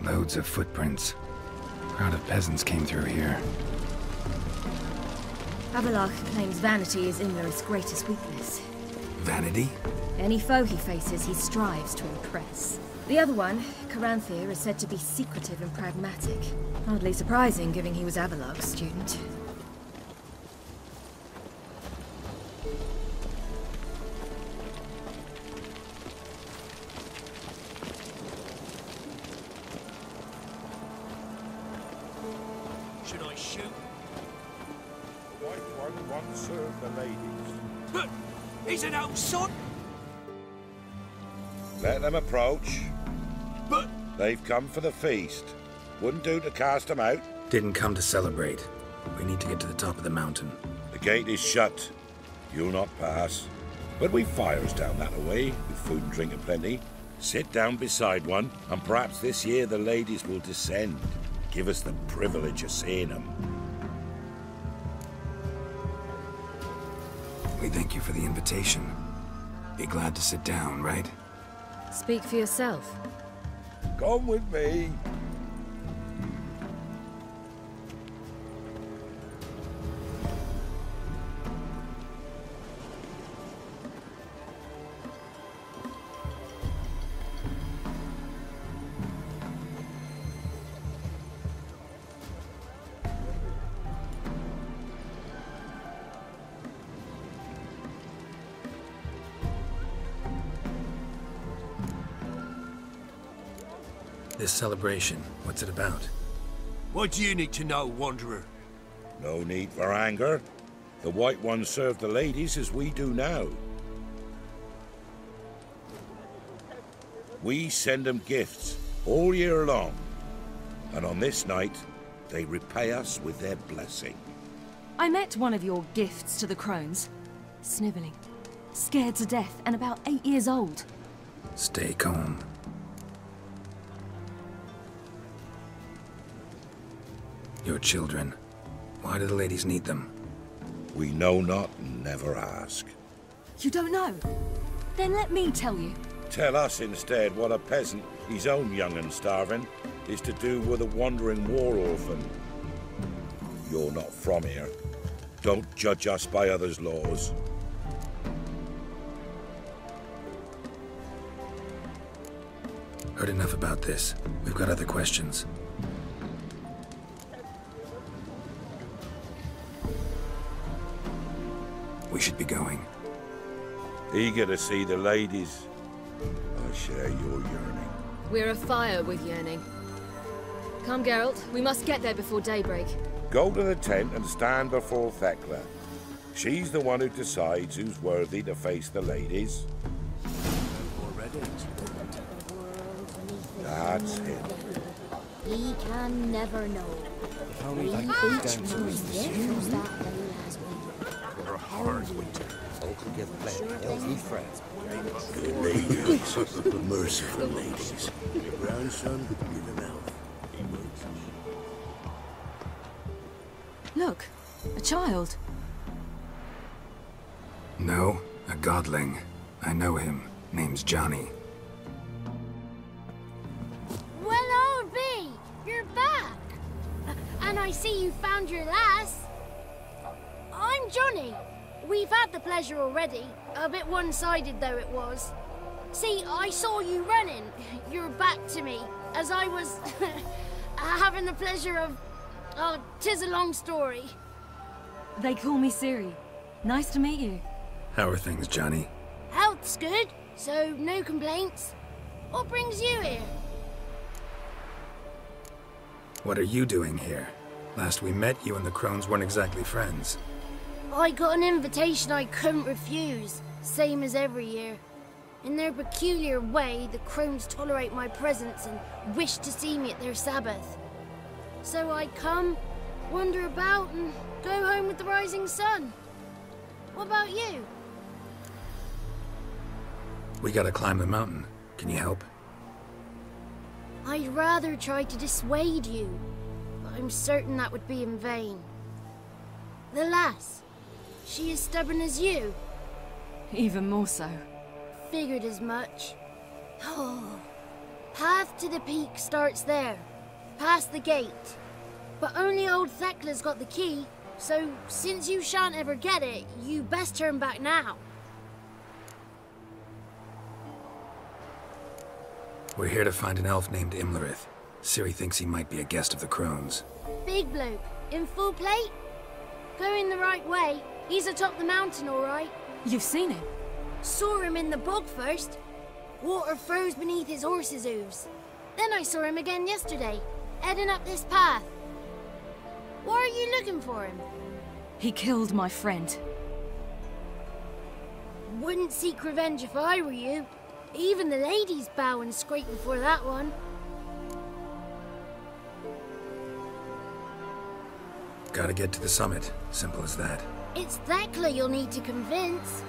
Loads of footprints. Crowd of peasants came through here. Avalach claims vanity is Imler's greatest weakness. Vanity? Any foe he faces, he strives to impress. The other one, Caranthir, is said to be secretive and pragmatic. Hardly surprising, given he was Avalach's student. Should I shoot? The white one once served the ladies. But he's an old sod. Let them approach. But They've come for the feast. Wouldn't do to cast them out. Didn't come to celebrate. We need to get to the top of the mountain. The gate is shut. You'll not pass. But we've fires down that away, with food and drink aplenty. Sit down beside one, and perhaps this year the ladies will descend. Give us the privilege of seeing them. We thank you for the invitation. Be glad to sit down, right? Speak for yourself. Come with me. This celebration, what's it about? what do you need to know, Wanderer? No need for anger. The white ones serve the ladies as we do now. We send them gifts all year long. And on this night, they repay us with their blessing. I met one of your gifts to the crones. Snivelling. Scared to death and about 8 years old. Stay calm. Your children. Why do the ladies need them? We know not and never ask. You don't know? Then let me tell you. Tell us instead what a peasant, his own young and starving, is to do with a wandering war orphan. You're not from here. Don't judge us by others' laws. Heard enough about this. We've got other questions. We should be going. Eager to see the ladies. I share your yearning. We're afire with yearning. Come, Geralt. We must get there before daybreak. Go to the tent and stand before Thekla. She's the one who decides who's worthy to face the ladies. That's him. He can never know. We each know this that day has been. For a hard winter. Good ladies. Merciful ladies. Your grandson with an elf. Look, a child. No, a godling. I know him. Name's Johnny. Well, old B, you're back. And I see you found your lass. I'm Johnny. We've had the pleasure already. A bit one-sided though it was. See, I saw you running. Your back to me. As I was having the pleasure of... Oh, 'tis a long story. They call me Ciri. Nice to meet you. How are things, Johnny? Health's good, so no complaints. What brings you here? What are you doing here? Last we met, you and the crones weren't exactly friends. I got an invitation I couldn't refuse, same as every year. In their peculiar way, the crones tolerate my presence and wish to see me at their Sabbath. So I come, wander about, and go home with the rising sun. What about you? We gotta climb the mountain. Can you help? I'd rather try to dissuade you, but I'm certain that would be in vain. The lass, she as stubborn as you? Even more so. Figured as much. Oh, Path to the peak starts there, past the gate. But only old Thekla's got the key, so since you shan't ever get it, you best turn back now. We're here to find an elf named Imlerith. Ciri thinks he might be a guest of the Crones. Big bloke, in full plate? Going the right way. He's atop the mountain, all right. You've seen him? Saw him in the bog first. Water froze beneath his horse's hooves. Then I saw him again yesterday, heading up this path. Why are you looking for him? He killed my friend. Wouldn't seek revenge if I were you. Even the ladies bow and scrape before that one. Gotta get to the summit. Simple as that. It's Thekla you'll need to convince.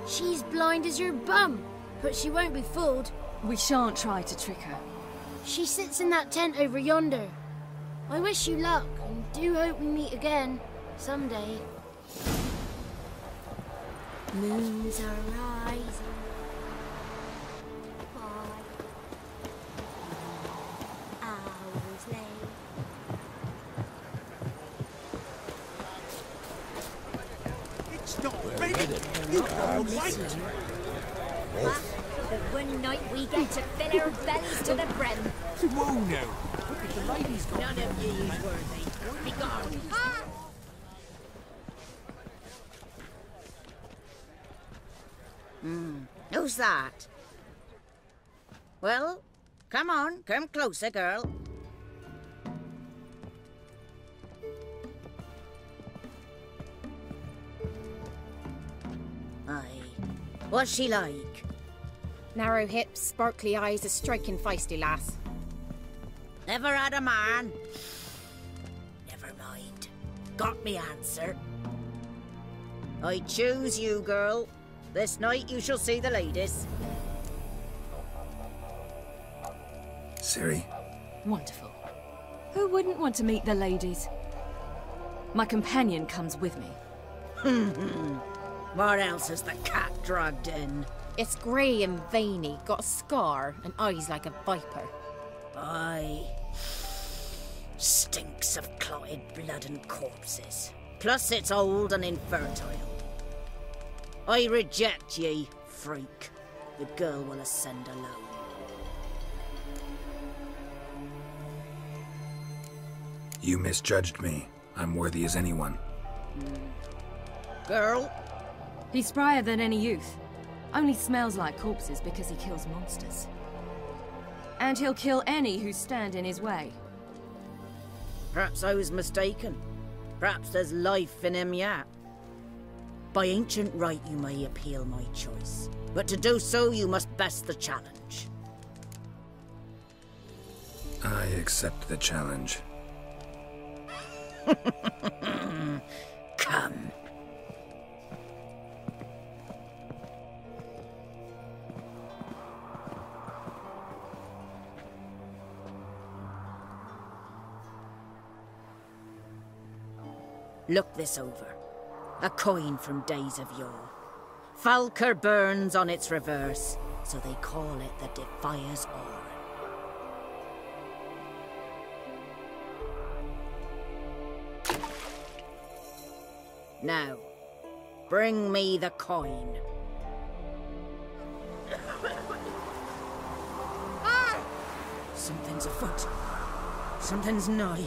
She's blind as your bum, but she won't be fooled. We shan't try to trick her. She sits in that tent over yonder. I wish you luck, and do hope we meet again, someday. Moons are rising. Hours late. It's not ready. You can't wait. The one night we get to fill our bellies to the brim. Whoa now. Look at the ladies got. None of you is worthy. Be gone. Who's that? Well, come on, come closer, girl. Aye. What's she like? Narrow hips, sparkly eyes, a striking feisty lass. Never had a man? Never mind. Got me answer. I choose you, girl. This night you shall see the ladies. Ciri? Wonderful. Who wouldn't want to meet the ladies? My companion comes with me. What else has the cat dragged in? It's grey and veiny, got a scar, and eyes like a viper. Aye. Stinks of clotted blood and corpses. Plus it's old and infertile. I reject ye, freak. The girl will ascend alone. You misjudged me. I'm worthy as anyone. Girl? He's sprier than any youth. Only smells like corpses because he kills monsters. And he'll kill any who stand in his way. Perhaps I was mistaken. Perhaps there's life in him yet. By ancient right you may appeal my choice. But to do so you must best the challenge. I accept the challenge. Come. Look this over. A coin from days of yore. Falker burns on its reverse, so they call it the Defier's Aura. Now, bring me the coin. Something's afoot. Something's nigh.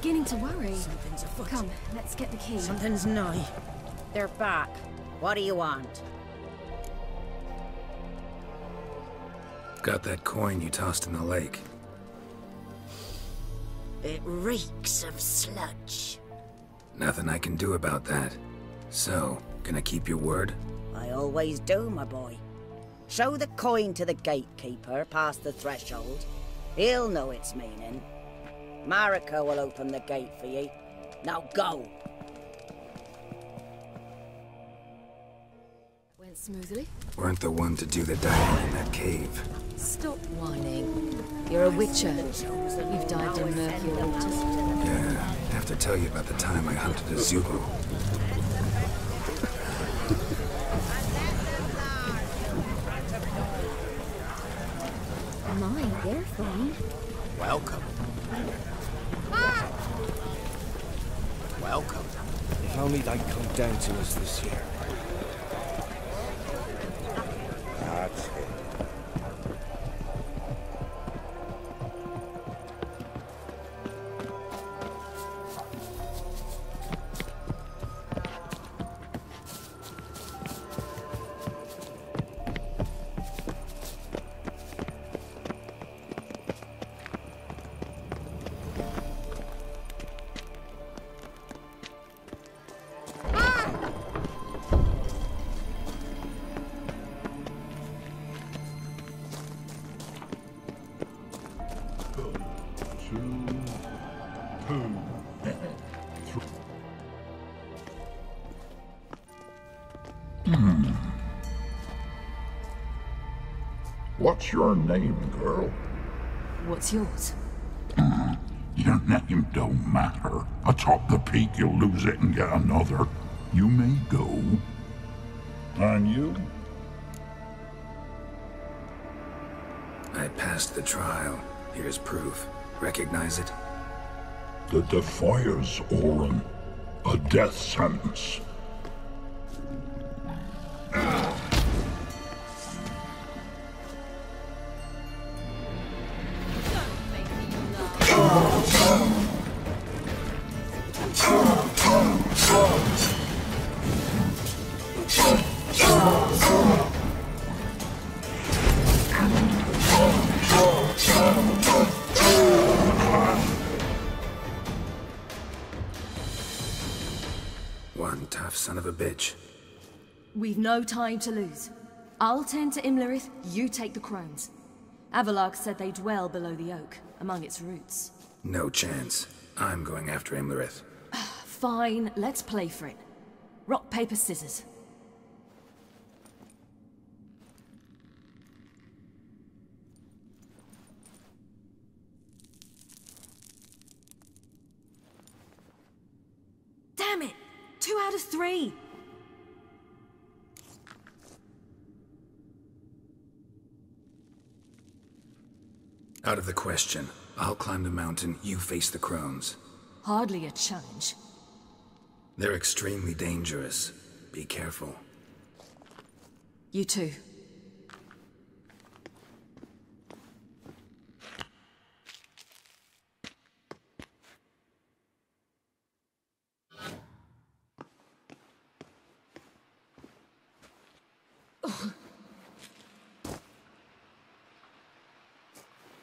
beginning to worry. Something's afoot. Come, let's get the key. Something's nigh. They're back. What do you want? Got that coin you tossed in the lake. It reeks of sludge. Nothing I can do about that. So, gonna keep your word? I always do, my boy. Show the coin to the gatekeeper past the threshold. He'll know its meaning. Marika will open the gate for you. Now go! Went smoothly. Weren't the one to do the diving in that cave. Stop whining. You're a witcher. You've dived in murkier waters. Yeah, I have to tell you about the time I hunted a Zubu. My, they're fine. Welcome. Welcome. If only they'd come down to us this year. That's it. What's your name, girl? What's yours? Your name don't matter. Atop the peak, you'll lose it and get another. You may go. And you? I passed the trial. Here's proof. Recognize it? The Defiers, Orin. A death sentence. One tough son of a bitch. We've no time to lose. I'll tend to Imlerith, you take the crones. Avalok said they dwell below the oak, among its roots. No chance. I'm going after Imlerith. Fine, let's play for it. Rock, paper, scissors. Damn it! 2 out of 3! Out of the question. I'll climb the mountain, you face the crones. Hardly a challenge. They're extremely dangerous. Be careful. You too.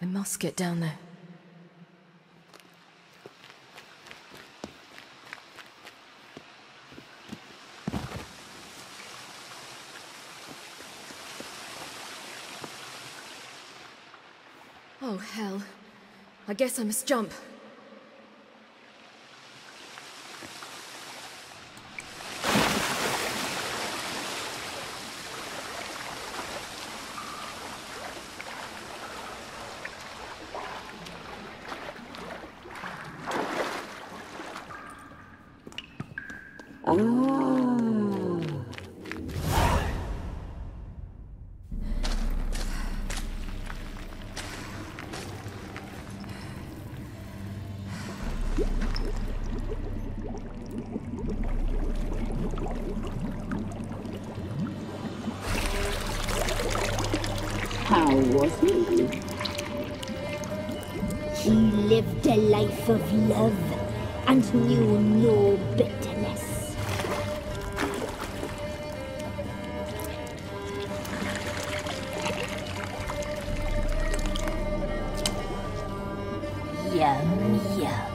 I must get down there. Oh, hell. I guess I must jump. How was he? He lived a life of love and knew no bitterness. Yum, yum.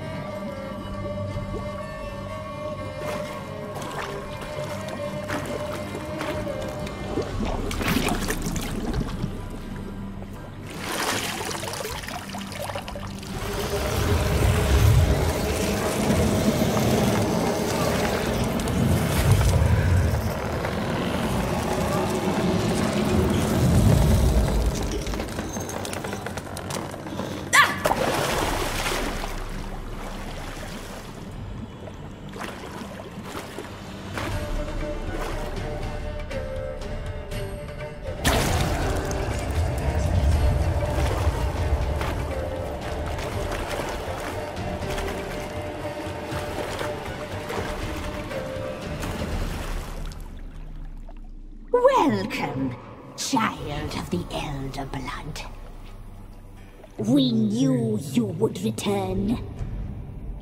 Welcome, child of the elder blood. We knew you would return.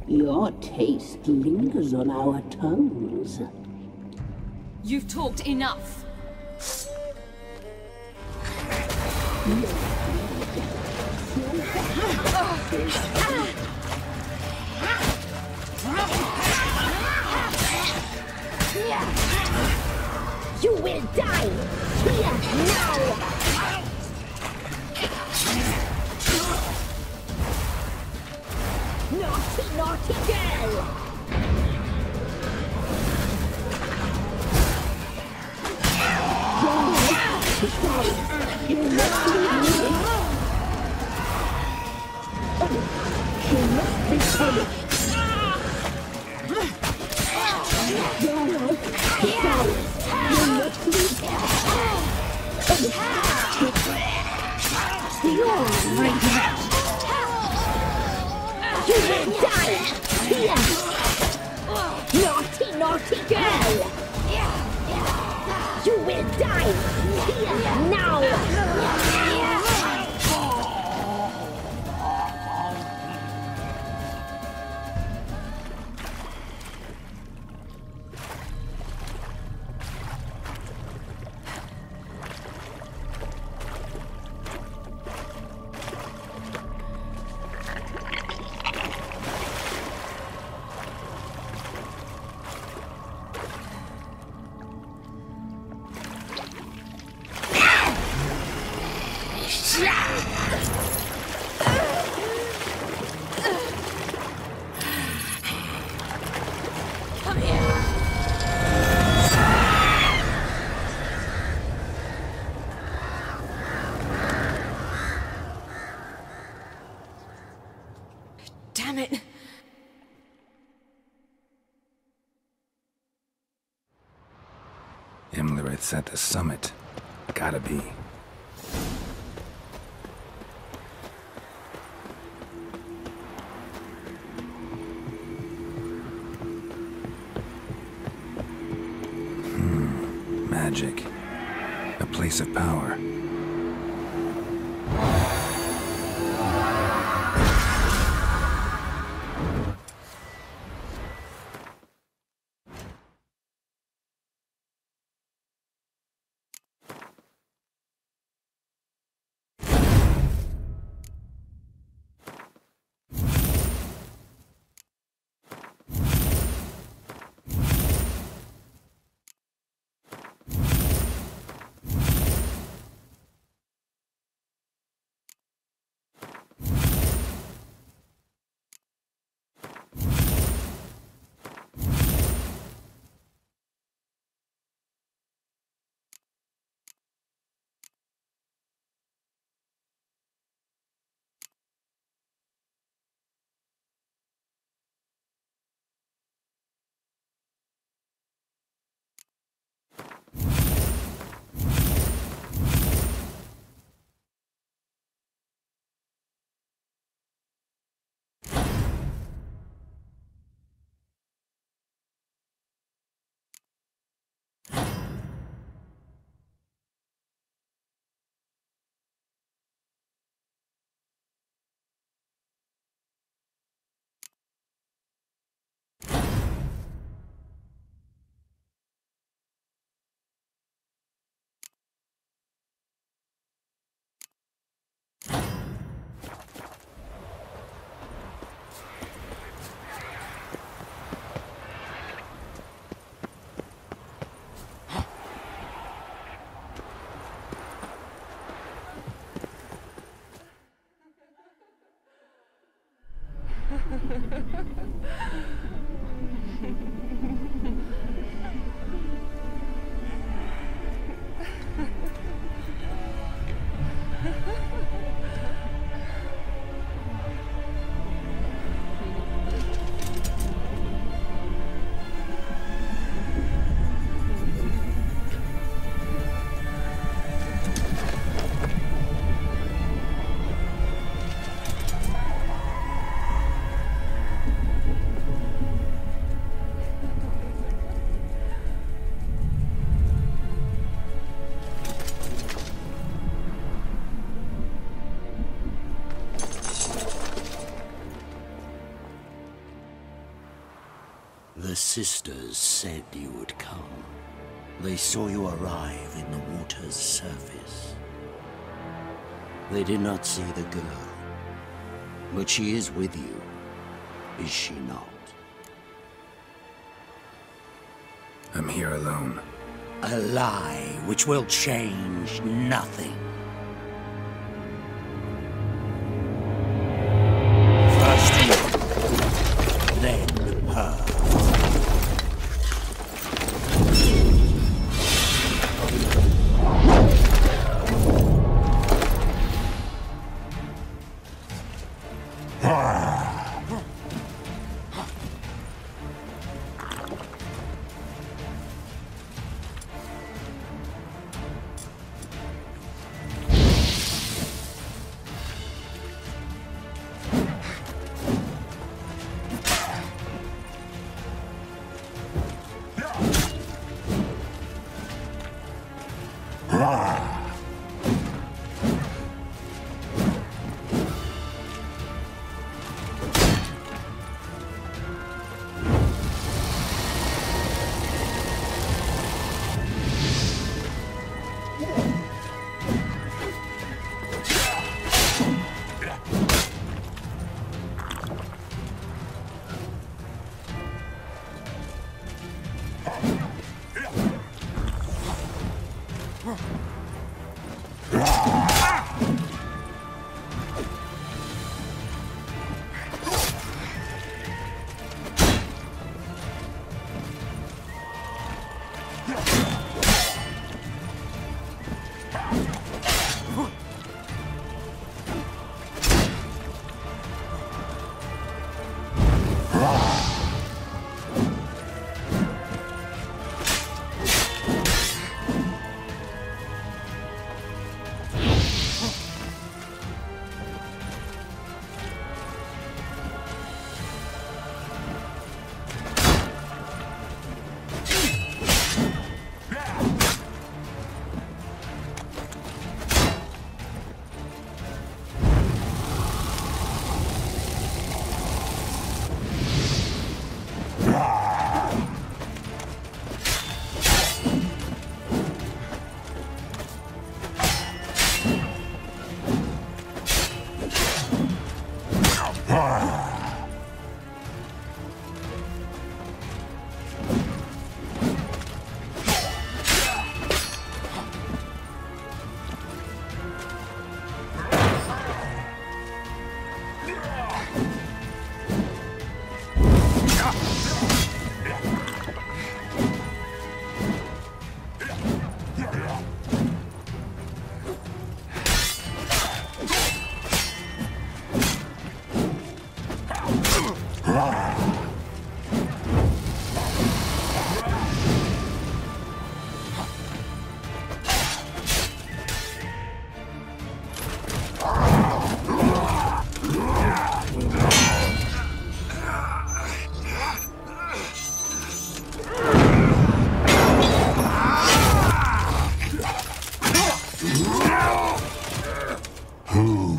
Your taste lingers on our tongues. You've talked enough. You will die here now! Naughty, naughty girl! You will die here! Naughty, naughty girl! You will die here now! Damn it. Imlerit's at the summit. Gotta be. Magic. A place of power. The sisters said you would come. They saw you arrive in the water's surface. They did not see the girl, but she is with you, is she not? I'm here alone. A lie which will change nothing. First you, then her.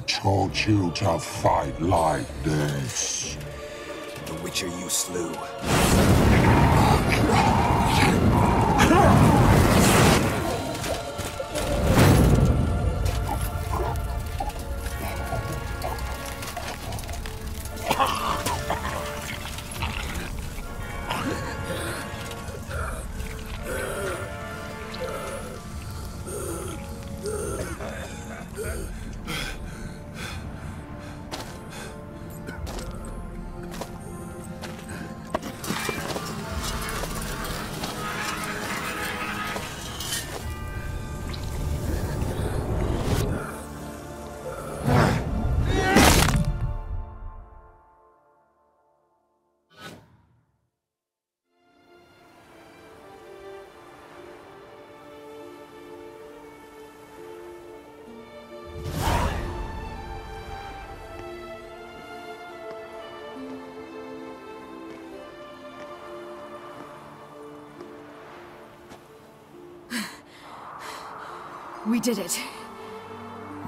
Taught you to fight like this? The Witcher you slew. We did it.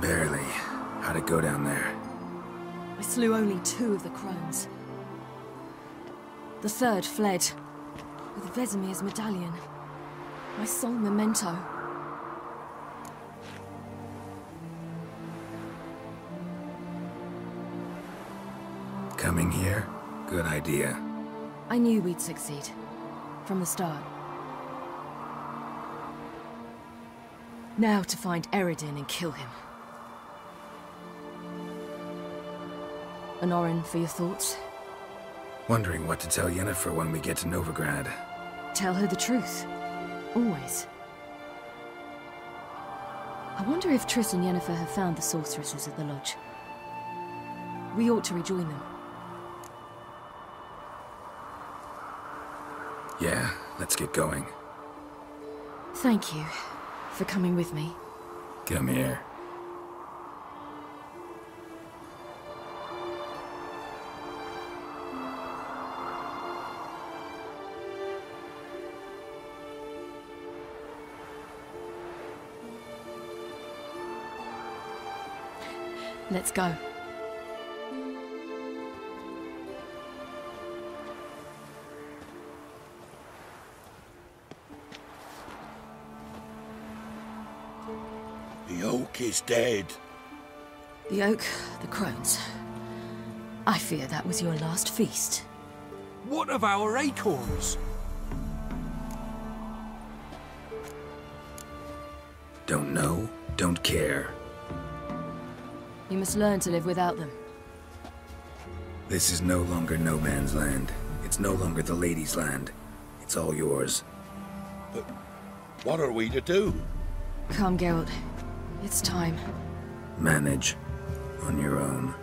Barely. How'd it go down there? I slew only 2 of the crones. The 3rd fled, with Vesemir's medallion. My sole memento. Coming here? Good idea. I knew we'd succeed. From the start. Now to find Eredin and kill him. Honorin, for your thoughts? Wondering what to tell Yennefer when we get to Novigrad. Tell her the truth. Always. I wonder if Triss and Yennefer have found the sorceresses at the lodge. We ought to rejoin them. Yeah, let's get going. Thank you for coming with me. Come here. Let's go. The oak is dead. The oak, the crones. I fear that was your last feast. What of our acorns? Don't know, don't care. You must learn to live without them. This is no longer no man's land. It's no longer the lady's land. It's all yours. But what are we to do? Come, Geralt. It's time. Manage. On your own.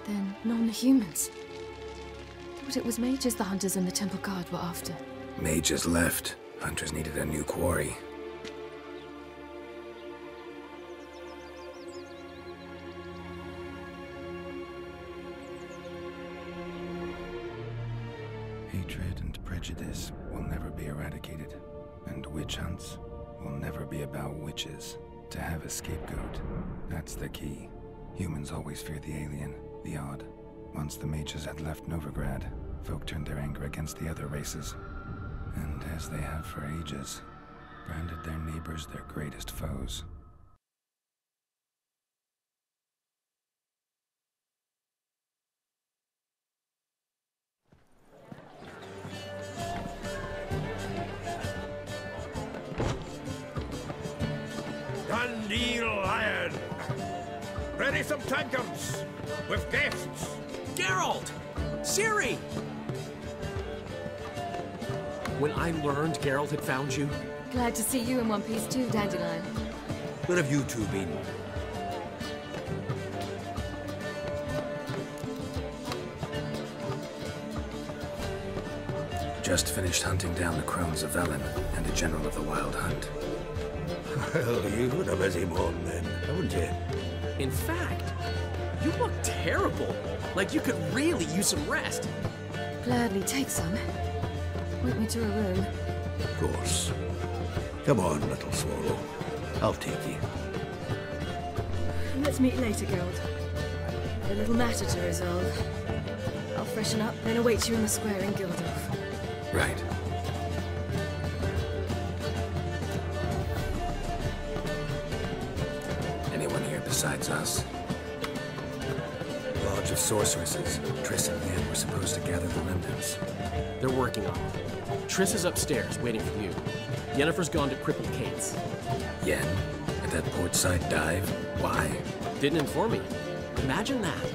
Then non-humans. Thought it was mages the hunters and the temple guard were after. Mages left. Hunters needed a new quarry. Hatred and prejudice will never be eradicated. And witch hunts will never be about witches. To have a scapegoat, that's the key. Humans always fear the alien, the odd. Once the mages had left Novigrad, folk turned their anger against the other races. And as they have for ages, branded their neighbors their greatest foes. Dandelion! Ready some tankards with guests. Geralt! Ciri! When I learned Geralt had found you... Glad to see you in one piece too, Dandelion. Where have you two been? Just finished hunting down the crones of Velen and a general of the Wild Hunt. Well, you've had a busy morning then, haven't you? In fact, you look terrible. Like you could really use some rest. Gladly take some. Point me to a room. Of course. Come on, little swallow. I'll take you. Let's meet later, Geralt. A little matter to resolve. I'll freshen up, then await you in the square in Gildorf. Right. Anyone here besides us? Lodge of Sorceresses. Triss and Yen were supposed to gather the remnants. They're working on it. Triss is upstairs, waiting for you. Yennefer's gone to Crippled Cates. Yen? At that portside dive? Why? Didn't inform me. Imagine that.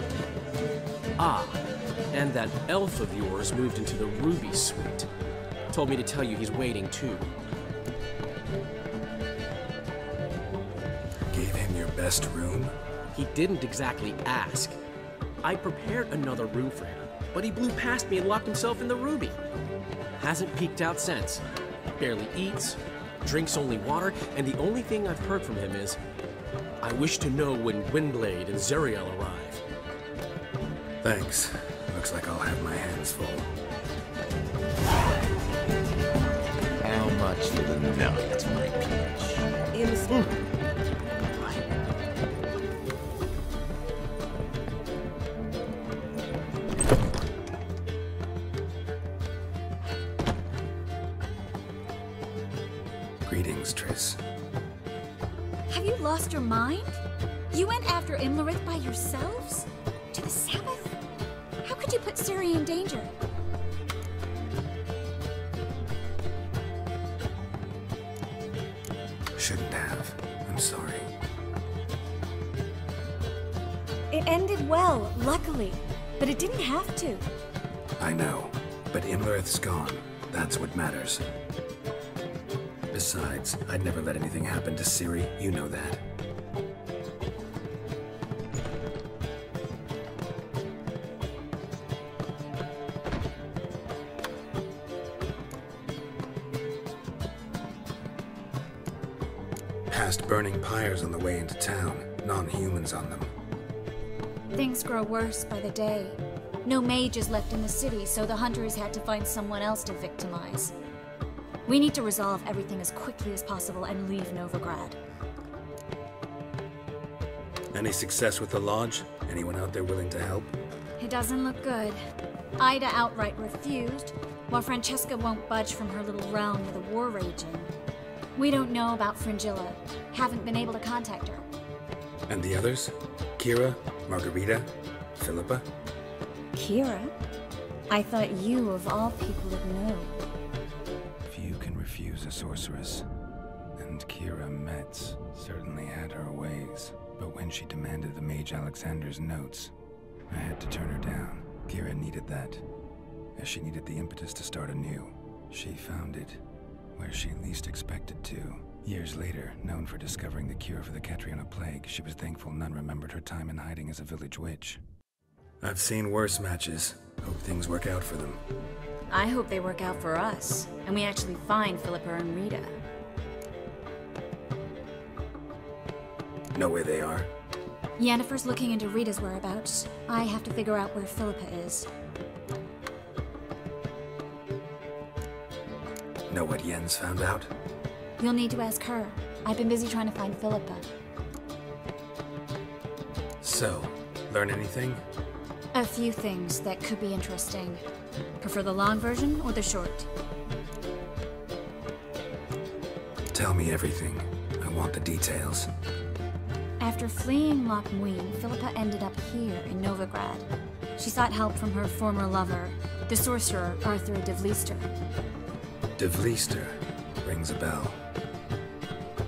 Ah, and that elf of yours moved into the Ruby Suite. Told me to tell you he's waiting, too. Gave him your best room? He didn't exactly ask. I prepared another room for him, but he blew past me and locked himself in the Ruby. Hasn't peeked out since. Barely eats, drinks only water, and the only thing I've heard from him is, I wish to know when Gwynblade and Zuriel arrive. Thanks. Looks like I'll have my hands full. How much for the night, my peach? Greetings, Triss. Have you lost your mind? You went after Imlerith by yourselves? To the Sabbath? How could you put Ciri in danger? Shouldn't have. I'm sorry. It ended well, luckily, but it didn't have to. I know, but Imlerith's gone. That's what matters. Besides, I'd never let anything happen to Ciri. You know that. Past burning pyres on the way into town. Non-humans on them. Things grow worse by the day. No mages left in the city, so the hunters had to find someone else to victimize. We need to resolve everything as quickly as possible and leave Novigrad. Any success with the Lodge? Anyone out there willing to help? It doesn't look good. Ida outright refused, while Francesca won't budge from her little realm with a war raging. We don't know about Fringilla. Haven't been able to contact her. And the others? Kira? Margarita? Philippa? Kira? I thought you, of all people, would know. Few can refuse a sorceress. And Kira Metz certainly had her ways. But when she demanded the Mage Alexander's notes, I had to turn her down. Kira needed that, as she needed the impetus to start anew. She found it where she least expected to. Years later, known for discovering the cure for the Catriona plague, she was thankful none remembered her time in hiding as a village witch. I've seen worse matches. Hope things work out for them. I hope they work out for us, and we actually find Philippa and Rita. Know where they are? Yennefer's looking into Rita's whereabouts. I have to figure out where Philippa is. Know what Yen's found out? You'll need to ask her. I've been busy trying to find Philippa. So, learn anything? A few things that could be interesting. Prefer the long version or the short? Tell me everything. I want the details. After fleeing Loch Muin, Philippa ended up here in Novigrad. She sought help from her former lover, the sorcerer Arthur de Vlister. De Vlister rings a bell.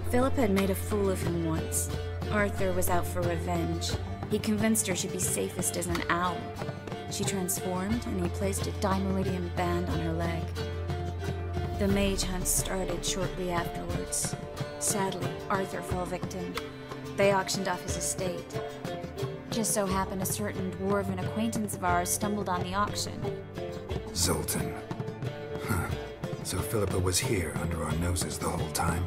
Philippa had made a fool of him once. Arthur was out for revenge. He convinced her she'd be safest as an owl. She transformed, and he placed a Dimeridian band on her leg. The mage hunt started shortly afterwards. Sadly, Arthur fell victim. They auctioned off his estate. Just so happened a certain dwarven acquaintance of ours stumbled on the auction. Zoltan. Huh. So Philippa was here under our noses the whole time?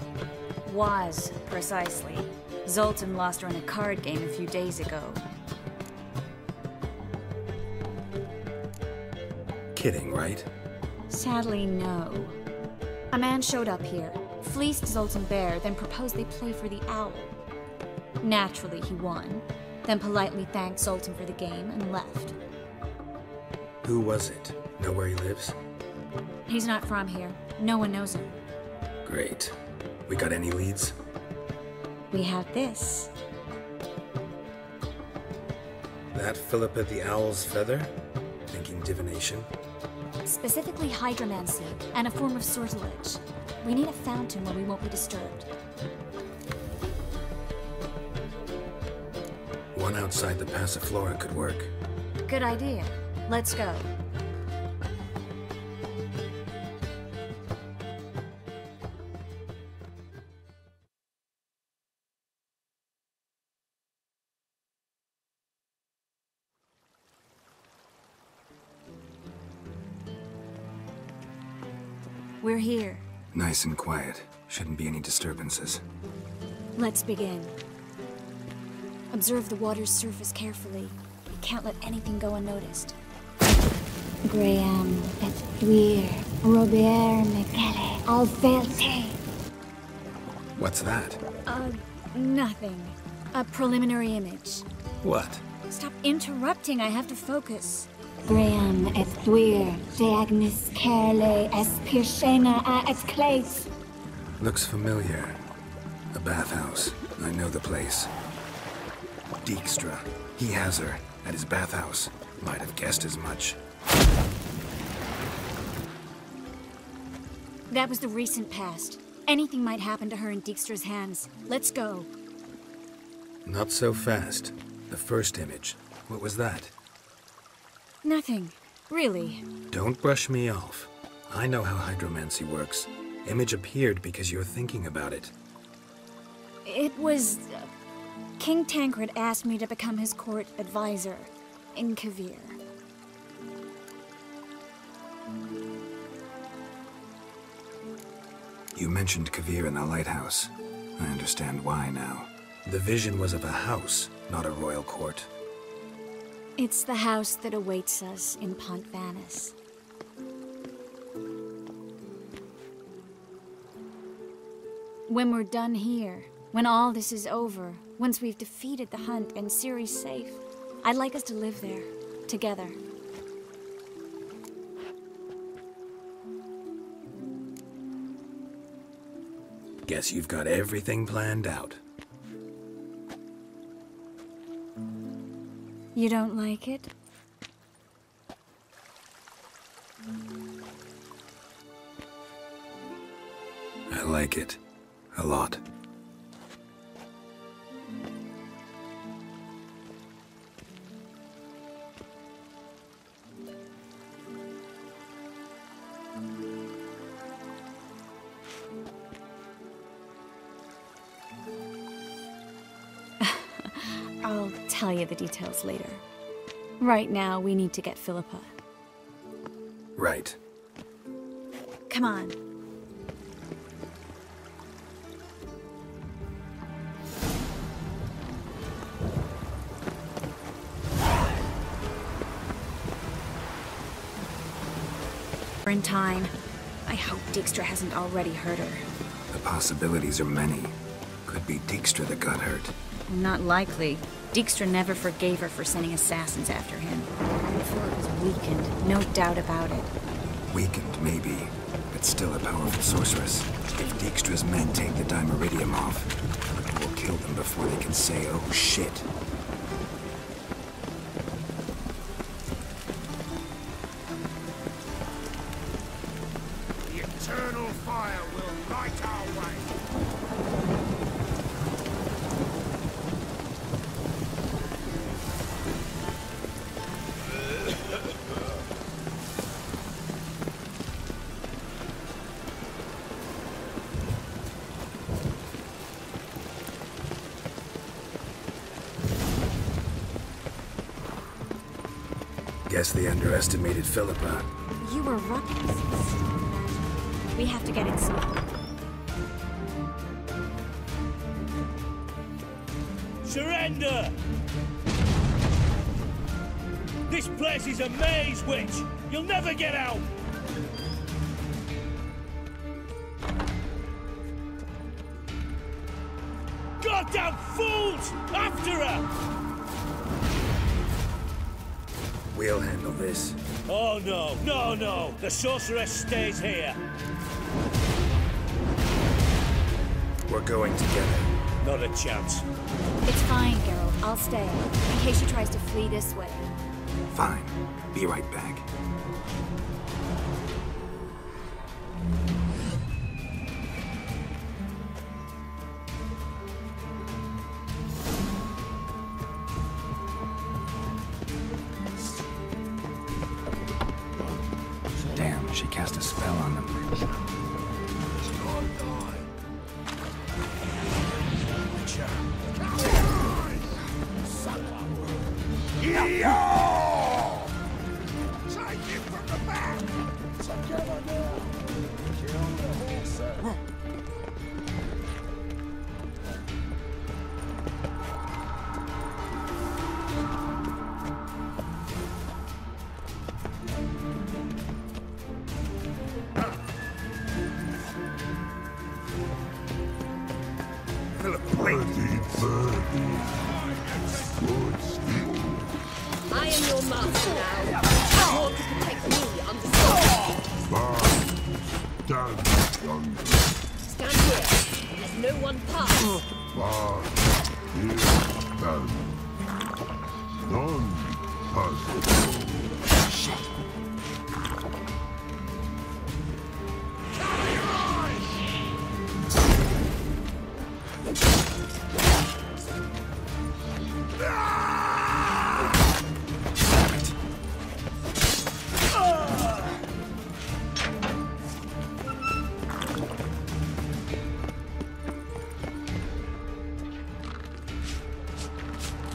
Was, precisely. Zoltan lost her in a card game a few days ago. Kidding, right? Sadly, no. A man showed up here, fleeced Zoltan bare, then proposed they play for the owl. Naturally, he won. then politely thanked Sultan for the game and left. Who was it? Know where he lives? He's not from here. No one knows him. Great. We got any leads? We have this. That Philippa the Owl's feather? Thinking divination? Specifically hydromancy, and a form of sortilege. We need a fountain where we won't be disturbed. One outside the Passiflora could work. Good idea. Let's go. We're here. Nice and quiet. Shouldn't be any disturbances. Let's begin. Observe the water's surface carefully. We can't let anything go unnoticed. Graham, et duir, Robert Michele, Alfelte. What's that? Nothing. A preliminary image. What? Stop interrupting, I have to focus. Graham, et duir, de agnes Kerle, es pirshena a et clays. Looks familiar. A bathhouse. I know the place. Dijkstra. He has her at his bathhouse. Might have guessed as much. That was the recent past. Anything might happen to her in Dijkstra's hands. Let's go. Not so fast. The first image. What was that? Nothing. Really. Don't brush me off. I know how hydromancy works. Image appeared because you're thinking about it. It was... King Tancred asked me to become his court advisor in Kavir. You mentioned Kavir in the lighthouse. I understand why now. The vision was of a house, not a royal court. It's the house that awaits us in Pont Vanis. When we're done here, when all this is over, once we've defeated the hunt and Ciri's safe, I'd like us to live there, together. Guess you've got everything planned out. You don't like it? I like it. A lot. I'll tell you the details later. Right now, we need to get Philippa. Right. Come on. We're in time. I hope Dijkstra hasn't already hurt her. The possibilities are many. Could be Dijkstra that got hurt. Not likely. Dijkstra never forgave her for sending assassins after him. Philip was weakened, no doubt about it. Weakened, maybe, but still a powerful sorceress. If Dijkstra's men take the Dimeridium off, it will kill them before they can say, oh shit. The eternal fire will light our way. Guess they underestimated Philippa. You were right. We have to get inside. Surrender! This place is a maze, witch! You'll never get out! Goddamn fools! After her! We'll handle this. Oh no, no, no! The sorceress stays here. We're going together. Not a chance. It's fine, Geralt. I'll stay, in case she tries to flee this way. Fine. Be right back. Damn, she cast a spell on them. Take it from the back! Together now! Kill the horse! I am your master now. You want to protect me, understand? Stand here. Let no one pass. Shit.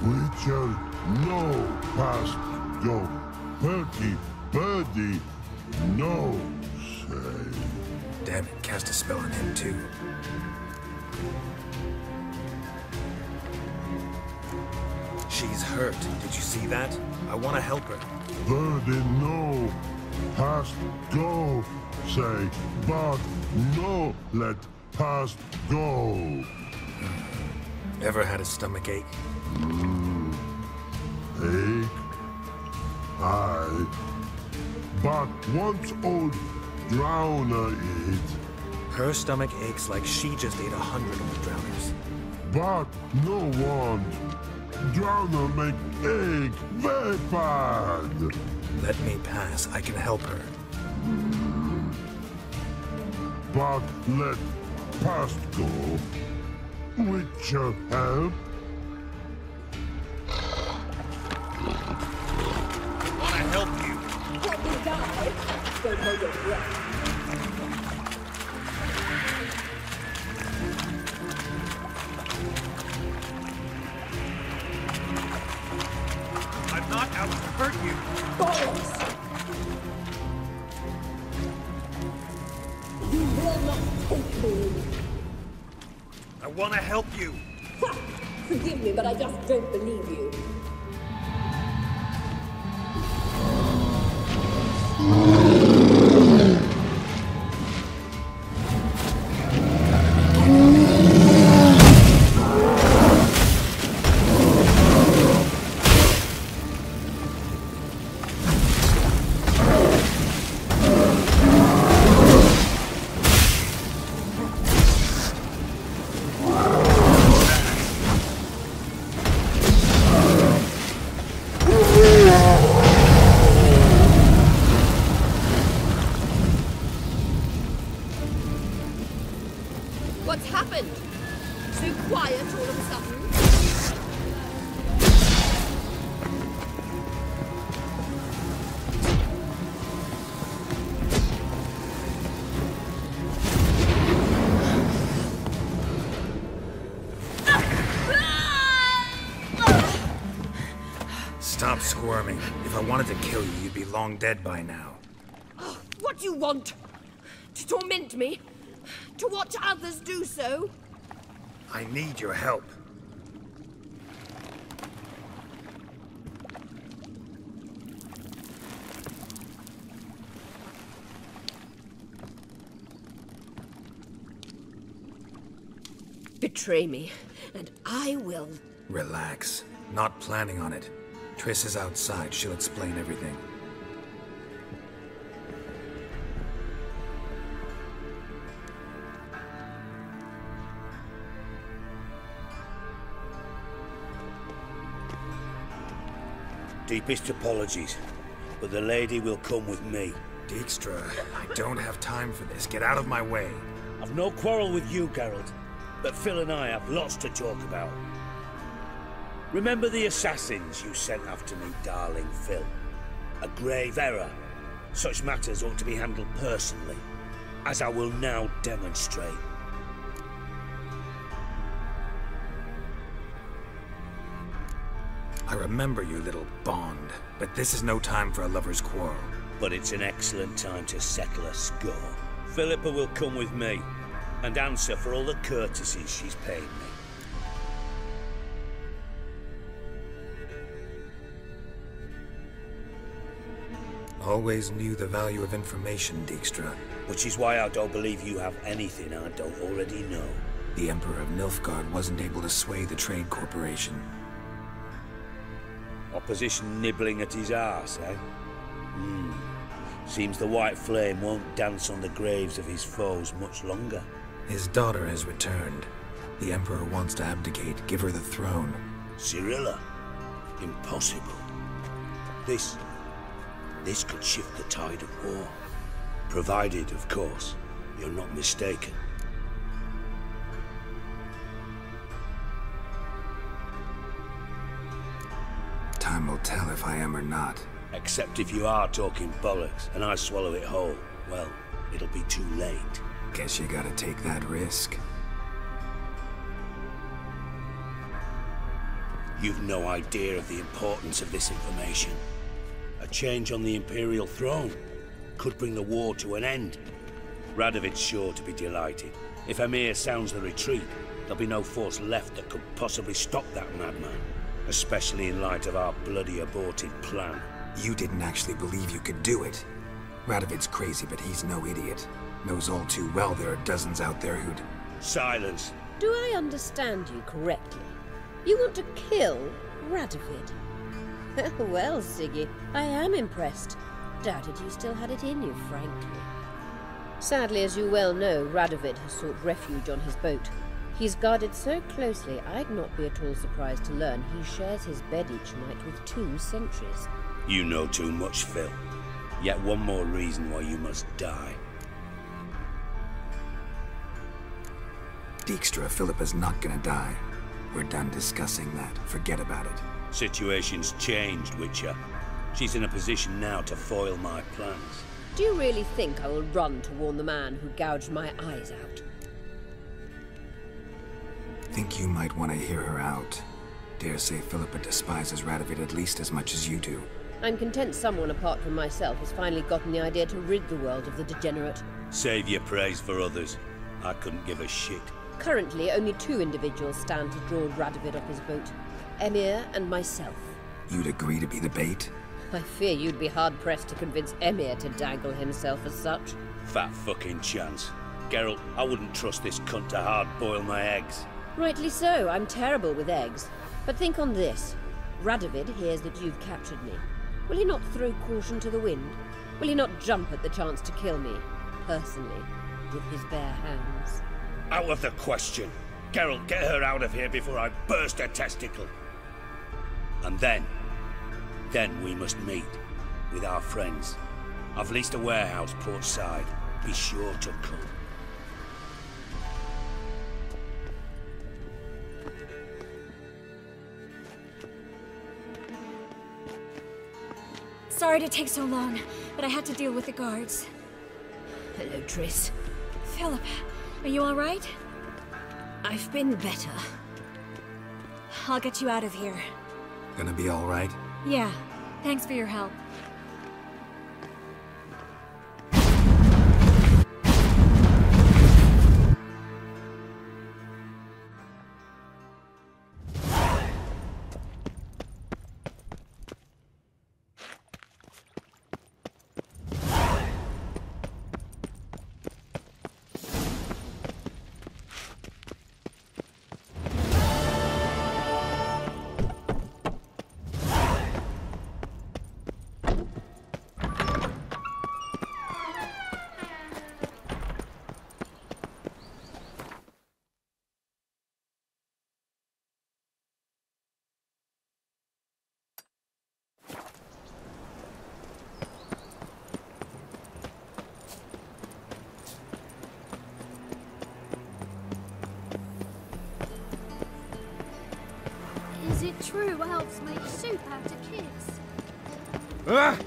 Witcher, no past go. Perky, birdie, no say. Damn it, cast a spell on him too. She's hurt. Did you see that? I want to help her. Birdie, no past go. Say, but no let past go. Ever had a stomach ache? Ache? Aye. But once old drowner eat. Her stomach aches like she just ate 100 old drowners. But no one. Drowner make ache very bad. Let me pass. I can help her. But let past go. Witcher help. Wanna help you? Let me die. Don't hold your breath. I'm not out to hurt you. Bollocks! You will not take me. I wanna help you. Ha! Forgive me, but I just don't believe you. What's happened? So quiet all of a sudden? Stop squirming. If I wanted to kill you, you'd be long dead by now. Oh, what do you want? To torment me? To watch others do so? I need your help. Betray me, and I will. Relax. Not planning on it. Triss is outside. She'll explain everything. Deepest apologies, but the lady will come with me. Dijkstra, I don't have time for this. Get out of my way. I've no quarrel with you, Geralt, but Phil and I have lots to talk about. Remember the assassins you sent after me, darling Phil? A grave error. Such matters ought to be handled personally, as I will now demonstrate. I remember you, little Bond, but this is no time for a lover's quarrel. But it's an excellent time to settle a score. Philippa will come with me, and answer for all the courtesies she's paid me. Always knew the value of information, Dijkstra. Which is why I don't believe you have anything I don't already know. The Emperor of Nilfgaard wasn't able to sway the Trade Corporation. Opposition nibbling at his arse, eh? Seems the White Flame won't dance on the graves of his foes much longer. His daughter has returned. The Emperor wants to abdicate, give her the throne. Cirilla? Impossible. This could shift the tide of war. Provided, of course, you're not mistaken. Time will tell if I am or not. Except if you are talking bollocks, and I swallow it whole, well, it'll be too late. Guess you gotta take that risk. You've no idea of the importance of this information. A change on the Imperial throne could bring the war to an end. Radovid's sure to be delighted. If Emir sounds the retreat, there'll be no force left that could possibly stop that madman. Especially in light of our bloody aborted plan. You didn't actually believe you could do it. Radovid's crazy, but he's no idiot. Knows all too well there are dozens out there who'd... Silence. Do I understand you correctly? You want to kill Radovid? Well, Siggy, I am impressed. Doubted you still had it in you, frankly. Sadly, as you well know, Radovid has sought refuge on his boat. He's guarded so closely, I'd not be at all surprised to learn he shares his bed each night with 2 sentries. You know too much, Phil. Yet one more reason why you must die. Dijkstra, Philippa's not gonna die. We're done discussing that. Forget about it. Situation's changed, Witcher. She's in a position now to foil my plans. Do you really think I will run to warn the man who gouged my eyes out? Think you might want to hear her out. Dare say Philippa despises Radovid at least as much as you do. I'm content someone apart from myself has finally gotten the idea to rid the world of the degenerate. Save your praise for others. I couldn't give a shit. Currently, only 2 individuals stand to draw Radovid off his boat. Emir and myself. You'd agree to be the bait? I fear you'd be hard-pressed to convince Emir to dangle himself as such. Fat fucking chance. Geralt, I wouldn't trust this cunt to hard-boil my eggs. Rightly so, I'm terrible with eggs. But think on this. Radovid hears that you've captured me. Will he not throw caution to the wind? Will he not jump at the chance to kill me, personally, with his bare hands? Out of the question. Geralt, get her out of here before I burst her testicle. And then we must meet with our friends. I've leased a warehouse port side. Be sure to come. Sorry to take so long, but I had to deal with the guards. Hello, Triss. Philip, are you all right? I've been better. I'll get you out of here. Gonna be all right? Yeah. Thanks for your help. True elves make soup out of kids. Ah!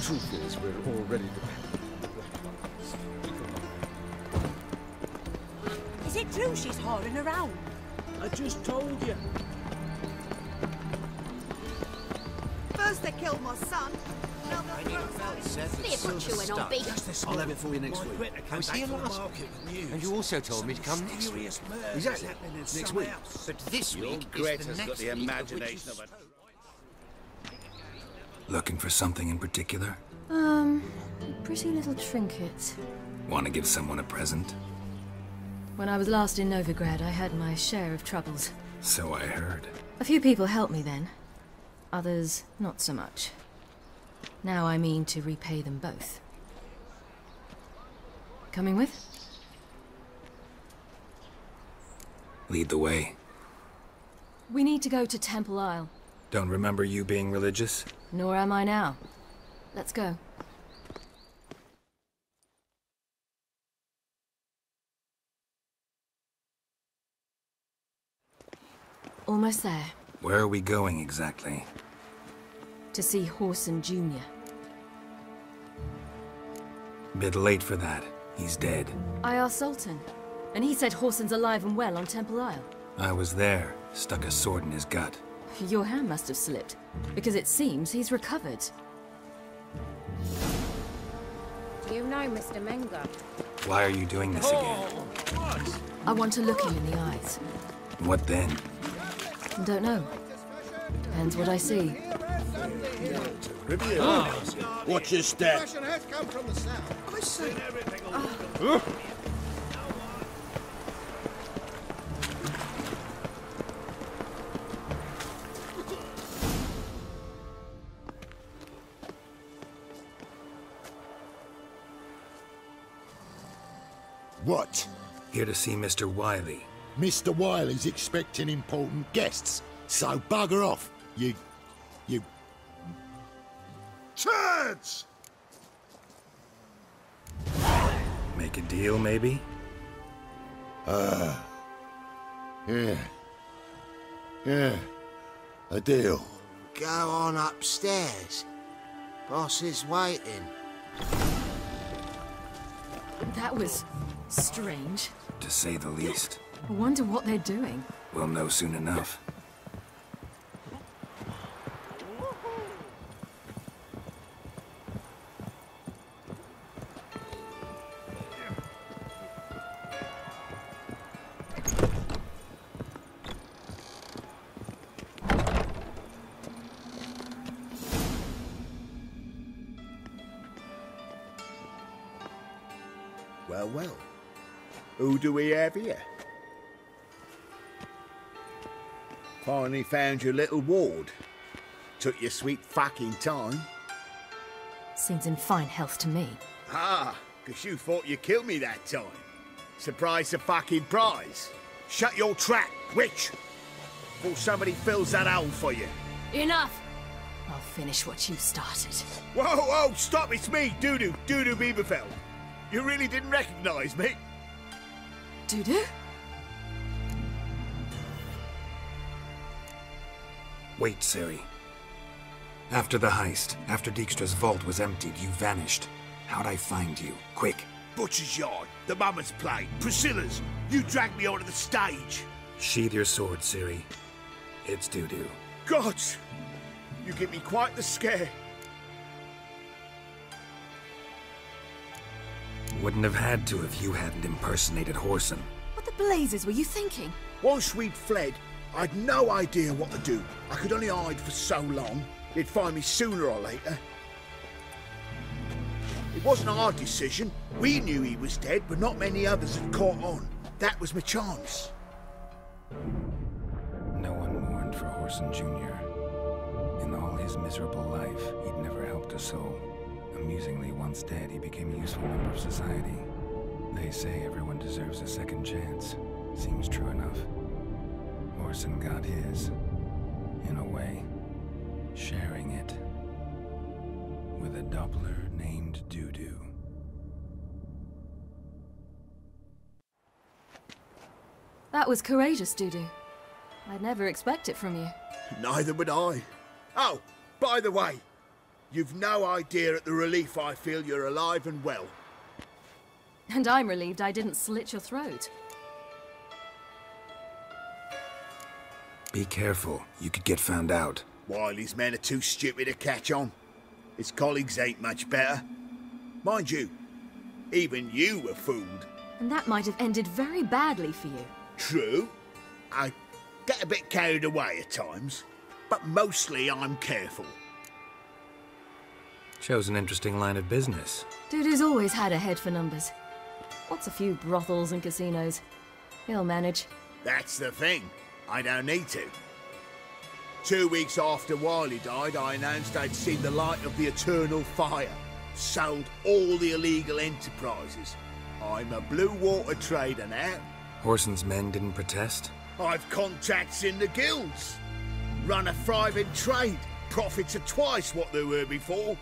Truth is, we're already Is it true she's whoring around? I just told you. First they killed my son. Now I need a belt set with silver stuff. I'll have it for you next week. I was here last week, and you also told me to come next week. Exactly. Next week. But this week Gret is the has next got the week, imagination of a... Looking for something in particular? A pretty little trinket. Want to give someone a present? When I was last in Novigrad, I had my share of troubles. So I heard. A few people helped me then. Others, not so much. Now I mean to repay them both. Coming with? Lead the way. We need to go to Temple Isle. Don't remember you being religious? Nor am I now. Let's go. Almost there. Where are we going exactly? To see Horson Jr. Bit late for that. He's dead. I asked Sultan, and he said Horson's alive and well on Temple Isle. I was there. Stuck a sword in his gut. Your hand must have slipped, because it seems he's recovered. Do you know Mr. Menga? Why are you doing this again? I want to look him in the eyes. What then? Don't know. Depends what I see. Watch your step. Has come from the south. I say What? Here to see Mr. Wiley. Mr. Wiley's expecting important guests, so bugger off, you... Chads! Make a deal, maybe? Yeah, a deal. Go on upstairs. Boss is waiting. That was strange. To say the least. I wonder what they're doing. We'll know soon enough. Well. Who do we have here? Finally found your little ward. Took your sweet fucking time. Seems in fine health to me. Ah, 'cause you thought you killed me that time. Surprise the fucking prize. Shut your trap, witch! Before somebody fills that hole for you. Enough! I'll finish what you started. Whoa, stop, it's me, Dudu Bieberfeld. You really didn't recognize me? Dudu? Wait, Ciri. After the heist, after Dijkstra's vault was emptied, you vanished. How'd I find you? Quick. Butcher's Yard, the Mama's Plate, Priscilla's. You dragged me onto the stage. Sheathe your sword, Ciri. It's Dudu. Gods! You give me quite the scare. Wouldn't have had to if you hadn't impersonated Horson. What the blazes were you thinking? Once we'd fled, I'd no idea what to do. I could only hide for so long. They'd find me sooner or later. It wasn't our decision. We knew he was dead, but not many others had caught on. That was my chance. No one mourned for Horson Jr. In all his miserable life, he'd never helped a soul. Amusingly, once dead, he became a useful member of society. They say everyone deserves a second chance. Seems true enough. Horson got his, in a way, sharing it with a Doppler named Dudu. That was courageous, Dudu. I'd never expect it from you. Neither would I. Oh, by the way, you've no idea at the relief I feel you're alive and well. And I'm relieved I didn't slit your throat. Be careful. You could get found out. Wiley's men are too stupid to catch on. His colleagues ain't much better. Mind you, even you were fooled. And that might have ended very badly for you. True. I get a bit carried away at times, but mostly I'm careful. Shows an interesting line of business. Dudu's always had a head for numbers. What's a few brothels and casinos? He'll manage. That's the thing. I don't need to. 2 weeks after Wiley died, I announced I'd seen the light of the eternal fire. Sold all the illegal enterprises. I'm a blue water trader now. Horson's men didn't protest? I've contacts in the guilds. Run a thriving trade. Profits are twice what they were before.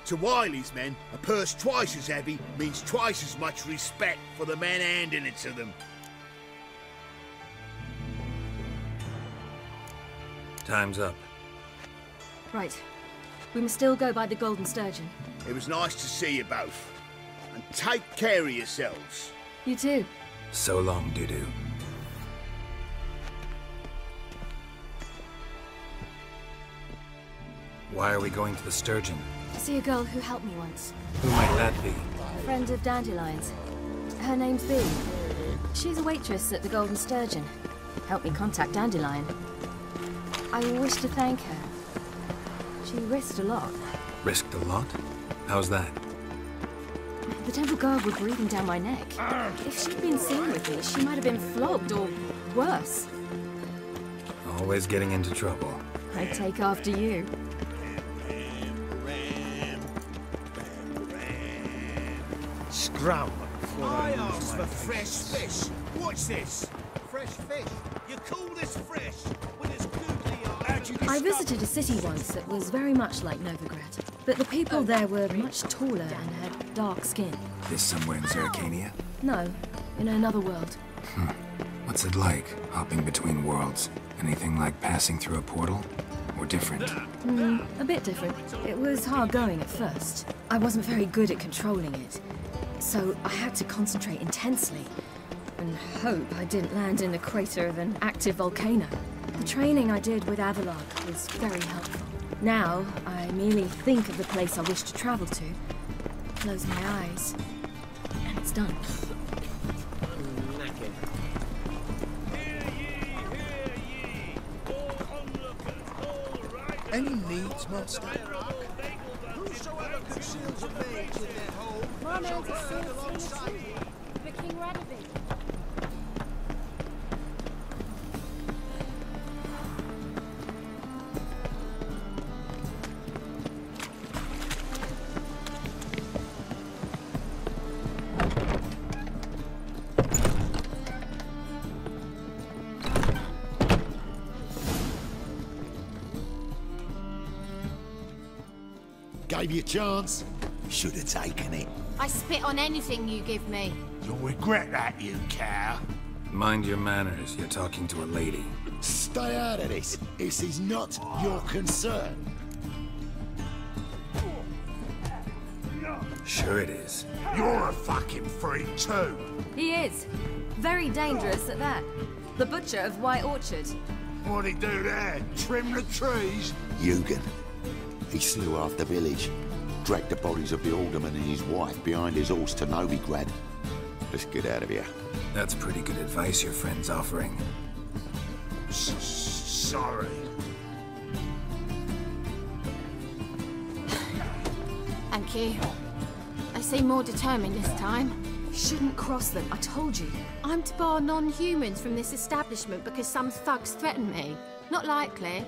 To Wiley's men, a purse twice as heavy means twice as much respect for the men handing it to them. Time's up. Right. We must still go by the Golden Sturgeon. It was nice to see you both. And take care of yourselves. You too. So long, Dudu. Why are we going to the Sturgeon? To see a girl who helped me once. Who might that be? A friend of Dandelion's. Her name's Bee. She's a waitress at the Golden Sturgeon. Helped me contact Dandelion. I wish to thank her. She risked a lot. Risked a lot? How's that? The temple guard were breathing down my neck. If she'd been seen with me, she might have been flogged or worse. Always getting into trouble. I'd take after you. Scrum. I asked for fresh fish. Watch this. Fresh fish. You call this fresh when it's googly eyed. I visited a city once that was very much like Novigrad, but the people there were much taller and had dark skin. This somewhere in Zeracania? No, in another world. What's it like, hopping between worlds? Anything like passing through a portal? Or different? A bit different. It was hard going at first. I wasn't very good at controlling it, so I had to concentrate intensely and hope I didn't land in the crater of an active volcano. The training I did with Avalok was very helpful. Now, I merely think of the place I wish to travel to, close my eyes, and it's done. Any needs, master? Whosoever conceals a mage in their home, My man's a alongside the King Radovid. Gave you a chance. Should have taken it. I spit on anything you give me. You'll regret that, you cow. Mind your manners. You're talking to a lady. Stay out of this. This is not your concern. Sure it is. You're a fucking freak too. He is. Very dangerous at that. The butcher of White Orchard. What'd he do there? Trim the trees? Eugen. He slew half the village. Dragged the bodies of the alderman and his wife behind his horse to Novigrad. Let's get out of here. That's pretty good advice your friend's offering. Sorry. Thank you. They seem more determined this time. Shouldn't cross them, I told you. I'm to bar non-humans from this establishment because some thugs threaten me. Not likely.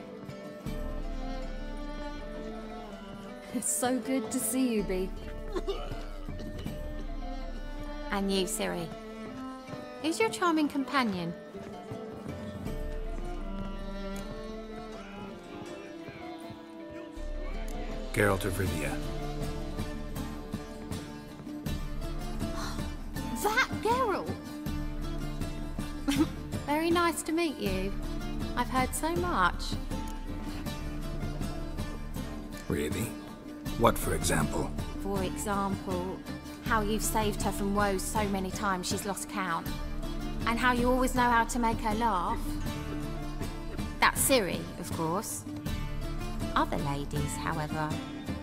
It's so good to see you, Bee. And you, Ciri. Who's your charming companion? Geralt of Rivia. That Geralt! Very nice to meet you. I've heard so much. Really? What, for example? For example, how you've saved her from woes so many times she's lost count. And how you always know how to make her laugh. That's Ciri, of course. Other ladies, however.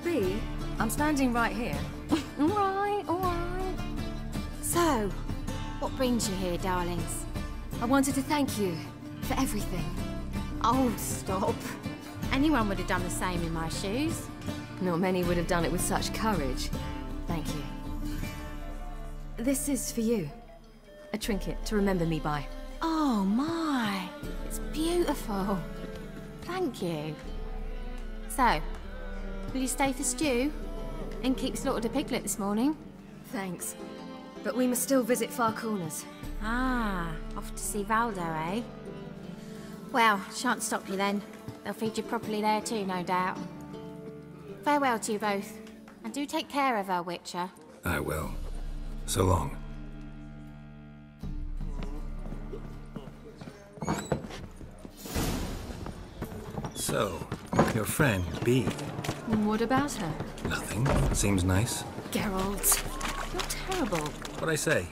B, I'm standing right here. All right. So, what brings you here, darlings? I wanted to thank you for everything. Oh, stop. Anyone would have done the same in my shoes. Not many would have done it with such courage. Thank you. This is for you. A trinket to remember me by. Oh my, it's beautiful. Thank you. So, will you stay for stew? And keep slaughtered a piglet this morning? Thanks. But we must still visit Far Corners. Ah, off to see Valdo, eh? Well, shan't stop you then. They'll feed you properly there too, no doubt. Farewell to you both. And do take care of her, Witcher. I will. So long. So, your friend, B. What about her? Nothing. Seems nice. Geralt, you're terrible. What'd I say?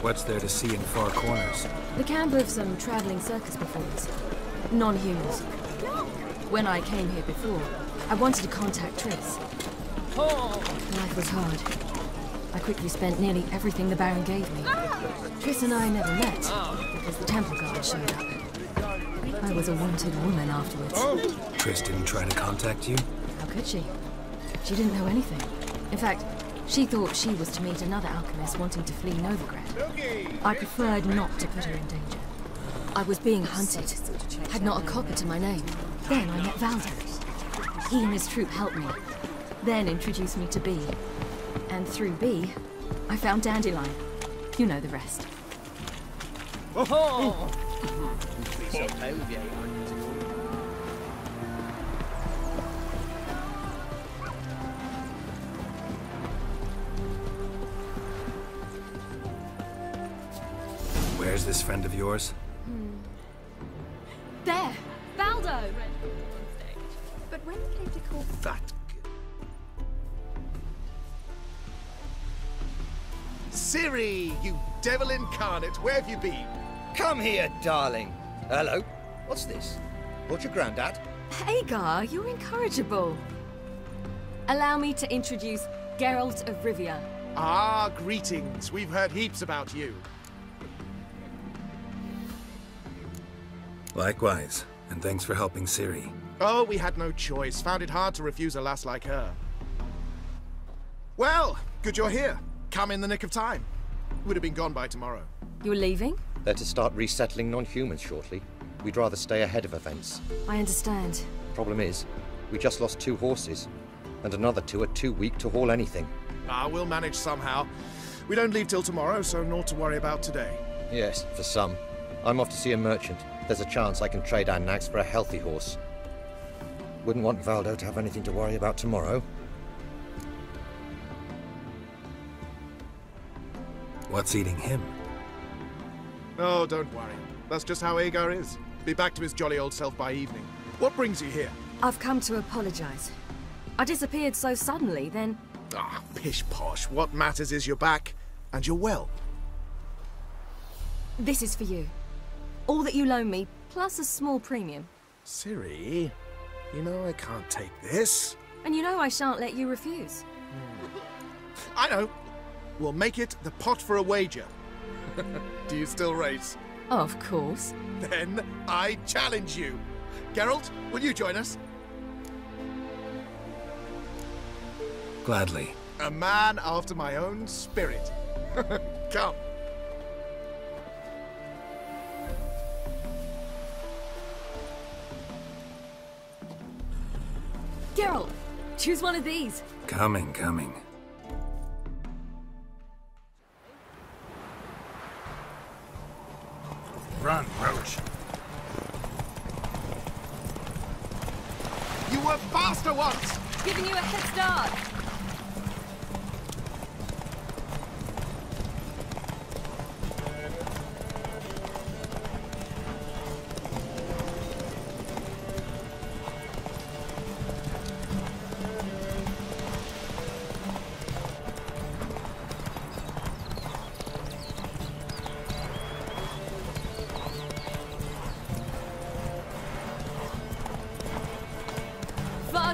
What's there to see in Far Corners? The camp of some traveling circus performers. Non-humans. When I came here before, I wanted to contact Triss. Life was hard. I quickly spent nearly everything the Baron gave me. Triss and I never met, because the temple guard showed up. I was a wanted woman afterwards. Triss didn't try to contact you? How could she? She didn't know anything. In fact, she thought she was to meet another alchemist wanting to flee Novigrad. I preferred not to put her in danger. I was being hunted, had not a copper to my name. Then I met Valdo. He and his troop helped me, then introduced me to B. And through B, I found Dandelion. You know the rest. Oh! Where's this friend of yours? There! Valdo! But when we came to call That. Ciri, you devil incarnate, where have you been? Come here, darling. Hello. What's this? Brought your granddad? Hagar, you're incorrigible. Allow me to introduce Geralt of Rivia. Ah, greetings. We've heard heaps about you. Likewise, and thanks for helping Ciri. Oh, we had no choice. Found it hard to refuse a lass like her. Well, good you're here. Come in the nick of time. Would have been gone by tomorrow. You're leaving? They're to start resettling non-humans shortly. We'd rather stay ahead of events. I understand. Problem is, we just lost 2 horses, and another 2 are too weak to haul anything. Ah, we'll manage somehow. We don't leave till tomorrow, so naught to worry about today. Yes, for some. I'm off to see a merchant. There's a chance I can trade our nags for a healthy horse. Wouldn't want Valdo to have anything to worry about tomorrow. What's eating him? Oh, don't worry. That's just how Agar is. Be back to his jolly old self by evening. What brings you here? I've come to apologize. I disappeared so suddenly, then... Ah, pish-posh. What matters is you're back, and you're well. This is for you. All that you loan me, plus a small premium. Ciri, you know I can't take this. And you know I shan't let you refuse. I know. We'll make it the pot for a wager. Do you still race? Of course. Then I challenge you. Geralt, will you join us? Gladly. A man after my own spirit. Come. Geralt, choose one of these. Coming. Run, Roach. You were faster once! Giving you a head start.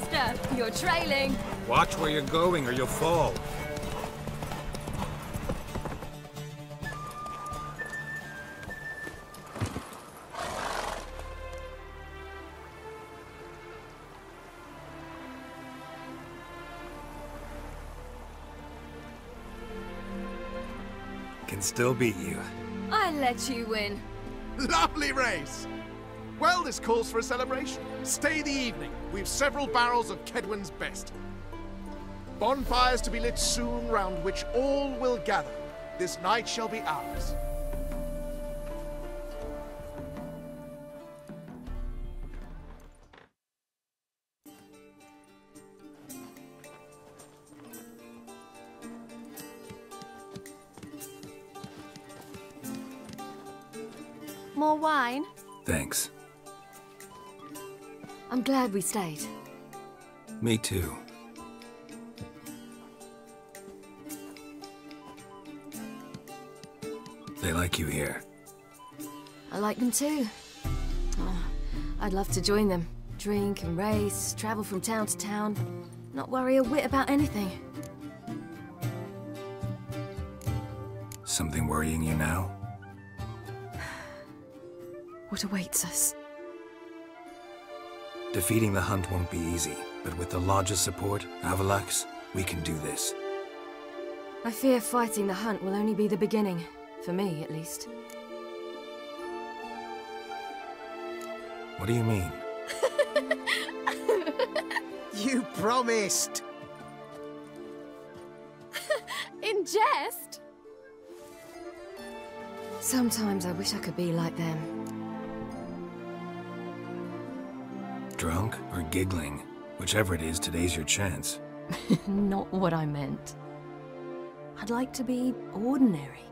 faster! You're trailing! Watch where you're going or you'll fall. Can still beat you. I let you win. Lovely race! Well, this calls for a celebration. Stay the evening. We've several barrels of Kedwen's best. Bonfires to be lit soon, round which all will gather. This night shall be ours. More wine? Thanks. I'm glad we stayed. Me too. They like you here. I like them too. Oh, I'd love to join them. Drink and race, travel from town to town. Not worry a whit about anything. Something worrying you now? What awaits us? Defeating the hunt won't be easy, but with the Lodge's support, Avalax, we can do this. I fear fighting the hunt will only be the beginning. For me, at least. What do you mean? You promised! In jest? Sometimes I wish I could be like them. Drunk or giggling? Whichever it is, today's your chance. Not what I meant. I'd like to be ordinary.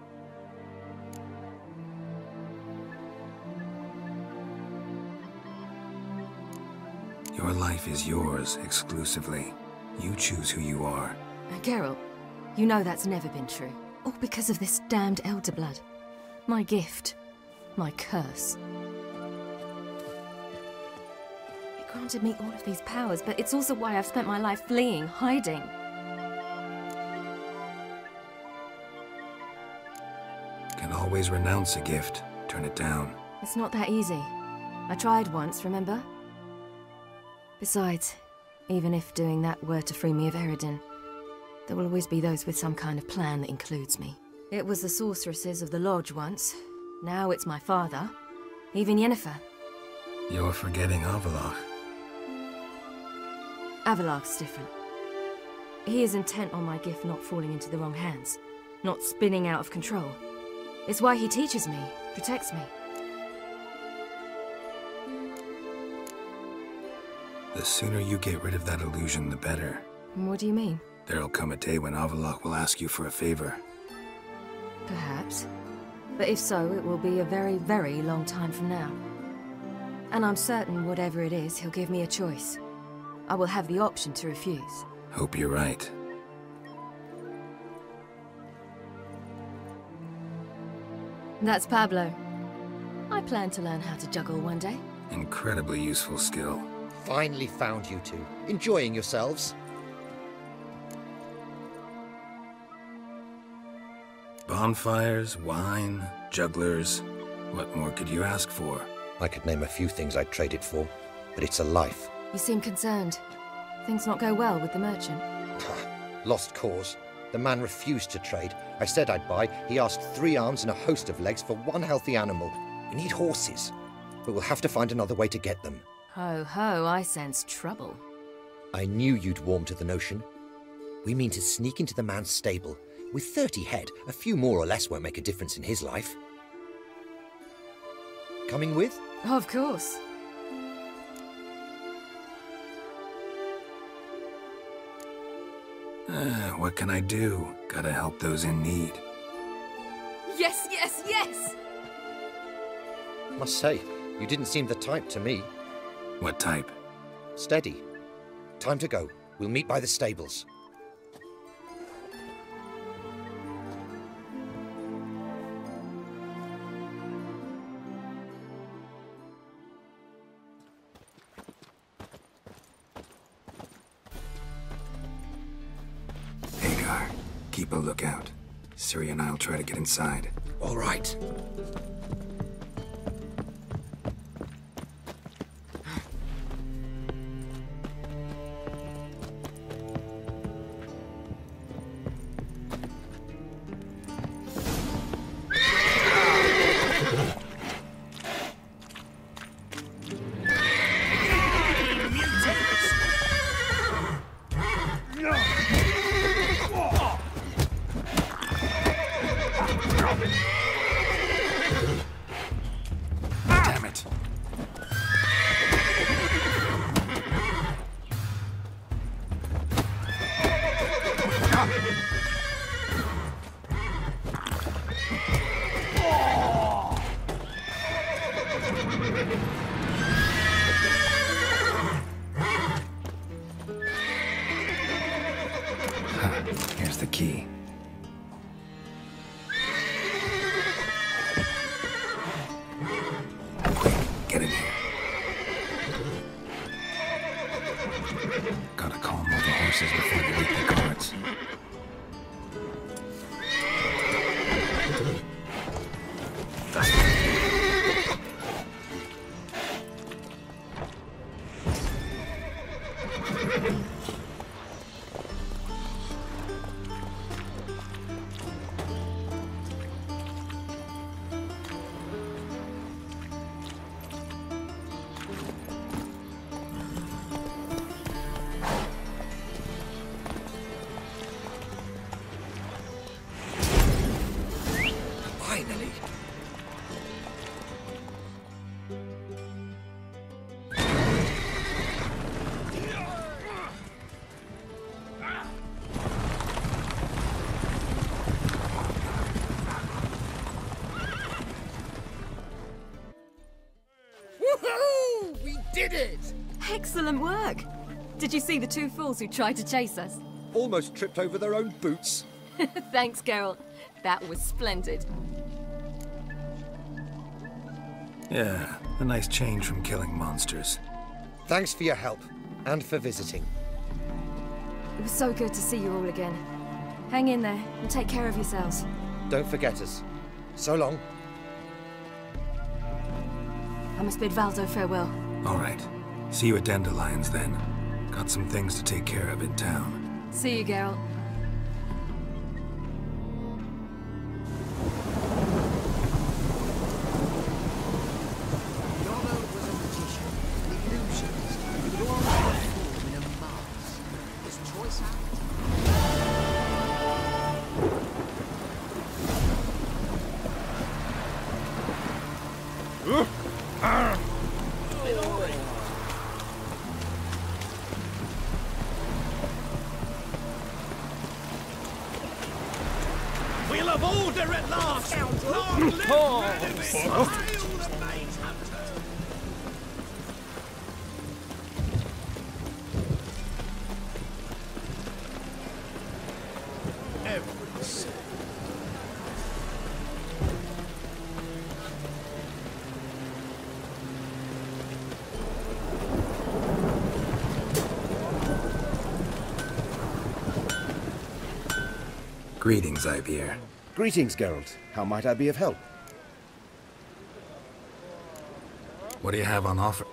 Your life is yours, exclusively. You choose who you are. Geralt, you know that's never been true. All because of this damned elder blood. My gift. My curse. It granted me all of these powers, but it's also why I've spent my life fleeing, hiding. Can always renounce a gift, turn it down. It's not that easy. I tried once, remember? Besides, even if doing that were to free me of Eridan, there will always be those with some kind of plan that includes me. It was the sorceresses of the Lodge once. Now it's my father. Even Yennefer. You're forgetting Avallac'h. Avallac'h's different. He is intent on my gift not falling into the wrong hands, not spinning out of control. It's why he teaches me, protects me. The sooner you get rid of that illusion, the better. What do you mean? There'll come a day when Avallac'h will ask you for a favor. Perhaps. But if so, it will be a very, very long time from now. And I'm certain whatever it is, he'll give me a choice. I will have the option to refuse. Hope you're right. That's Pablo. I plan to learn how to juggle one day. Incredibly useful skill. Finally found you two. Enjoying yourselves? Bonfires, wine, jugglers. What more could you ask for? I could name a few things I'd trade it for, but it's a life. You seem concerned. Things not go well with the merchant? Lost cause. The man refused to trade. I said I'd buy. He asked 3 arms and a host of legs for 1 healthy animal. We need horses, but we'll have to find another way to get them. Ho ho, I sense trouble. I knew you'd warm to the notion. We mean to sneak into the man's stable. With 30 head, a few more or less won't make a difference in his life. Coming with? Of course. What can I do? Gotta help those in need. Yes, yes, yes! Must say, you didn't seem the type to me. What type? Steady. Time to go. We'll meet by the stables. keep a lookout. Ciri and I'll try to get inside. All right. Damn it. Here's the key. Quick, get in here. Gotta calm all the horses before they wake the guards. Finally. Woohoo! We did it! Excellent work! Did you see the two fools who tried to chase us? Almost tripped over their own boots. Thanks, Geralt. That was splendid. Yeah, a nice change from killing monsters. Thanks for your help, and for visiting. It was so good to see you all again. Hang in there, and take care of yourselves. Don't forget us. So long. I must bid Valdo farewell. All right. See you at Dandelions, then. Got some things to take care of in town. See you, Geralt. We'll have order at last! Long live Radovich! Greetings, Ivier. Greetings, Geralt. How might I be of help? What do you have on offer?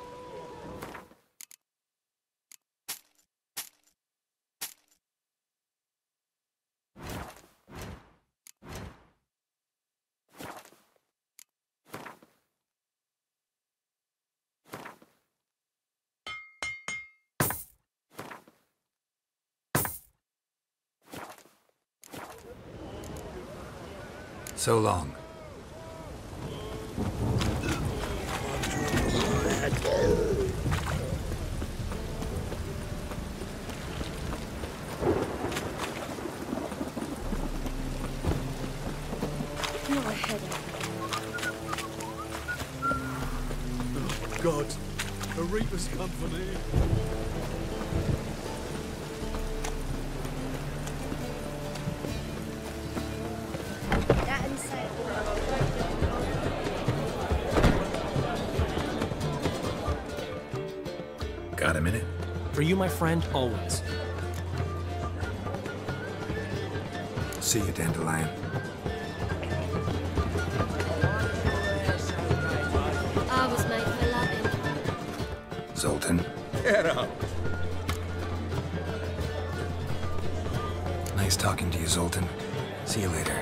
So long. You're ahead of Oh, God. A Reaper's come for me. Got a minute? For you, my friend, always. See you, Dandelion. I was made for loving. Zoltan. Get up. Nice talking to you, Zoltan. See you later.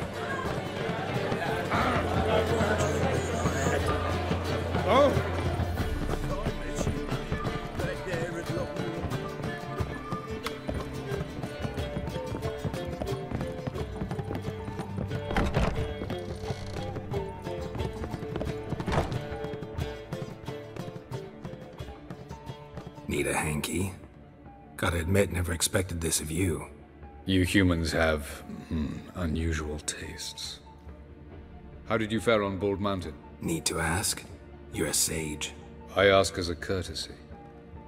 Oh! Need a hanky? Gotta admit, never expected this of you. You humans have unusual tastes. How did you fare on Bald Mountain? Need to ask? You're a sage. I ask as a courtesy.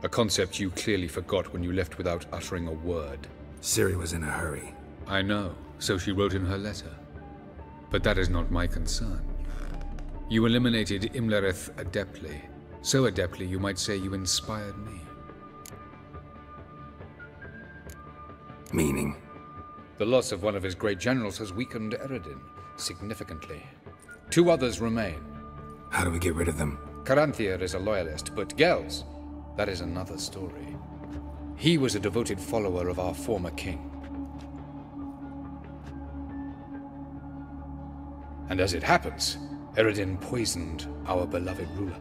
A concept you clearly forgot when you left without uttering a word. Ciri was in a hurry. I know, so she wrote in her letter. But that is not my concern. You eliminated Imlerith adeptly. So adeptly, you might say you inspired me. Meaning? The loss of one of his great generals has weakened Eredin significantly. 2 others remain. How do we get rid of them? Caranthir is a loyalist, but Gels, that is another story. He was a devoted follower of our former king. And as it happens, Eredin poisoned our beloved ruler.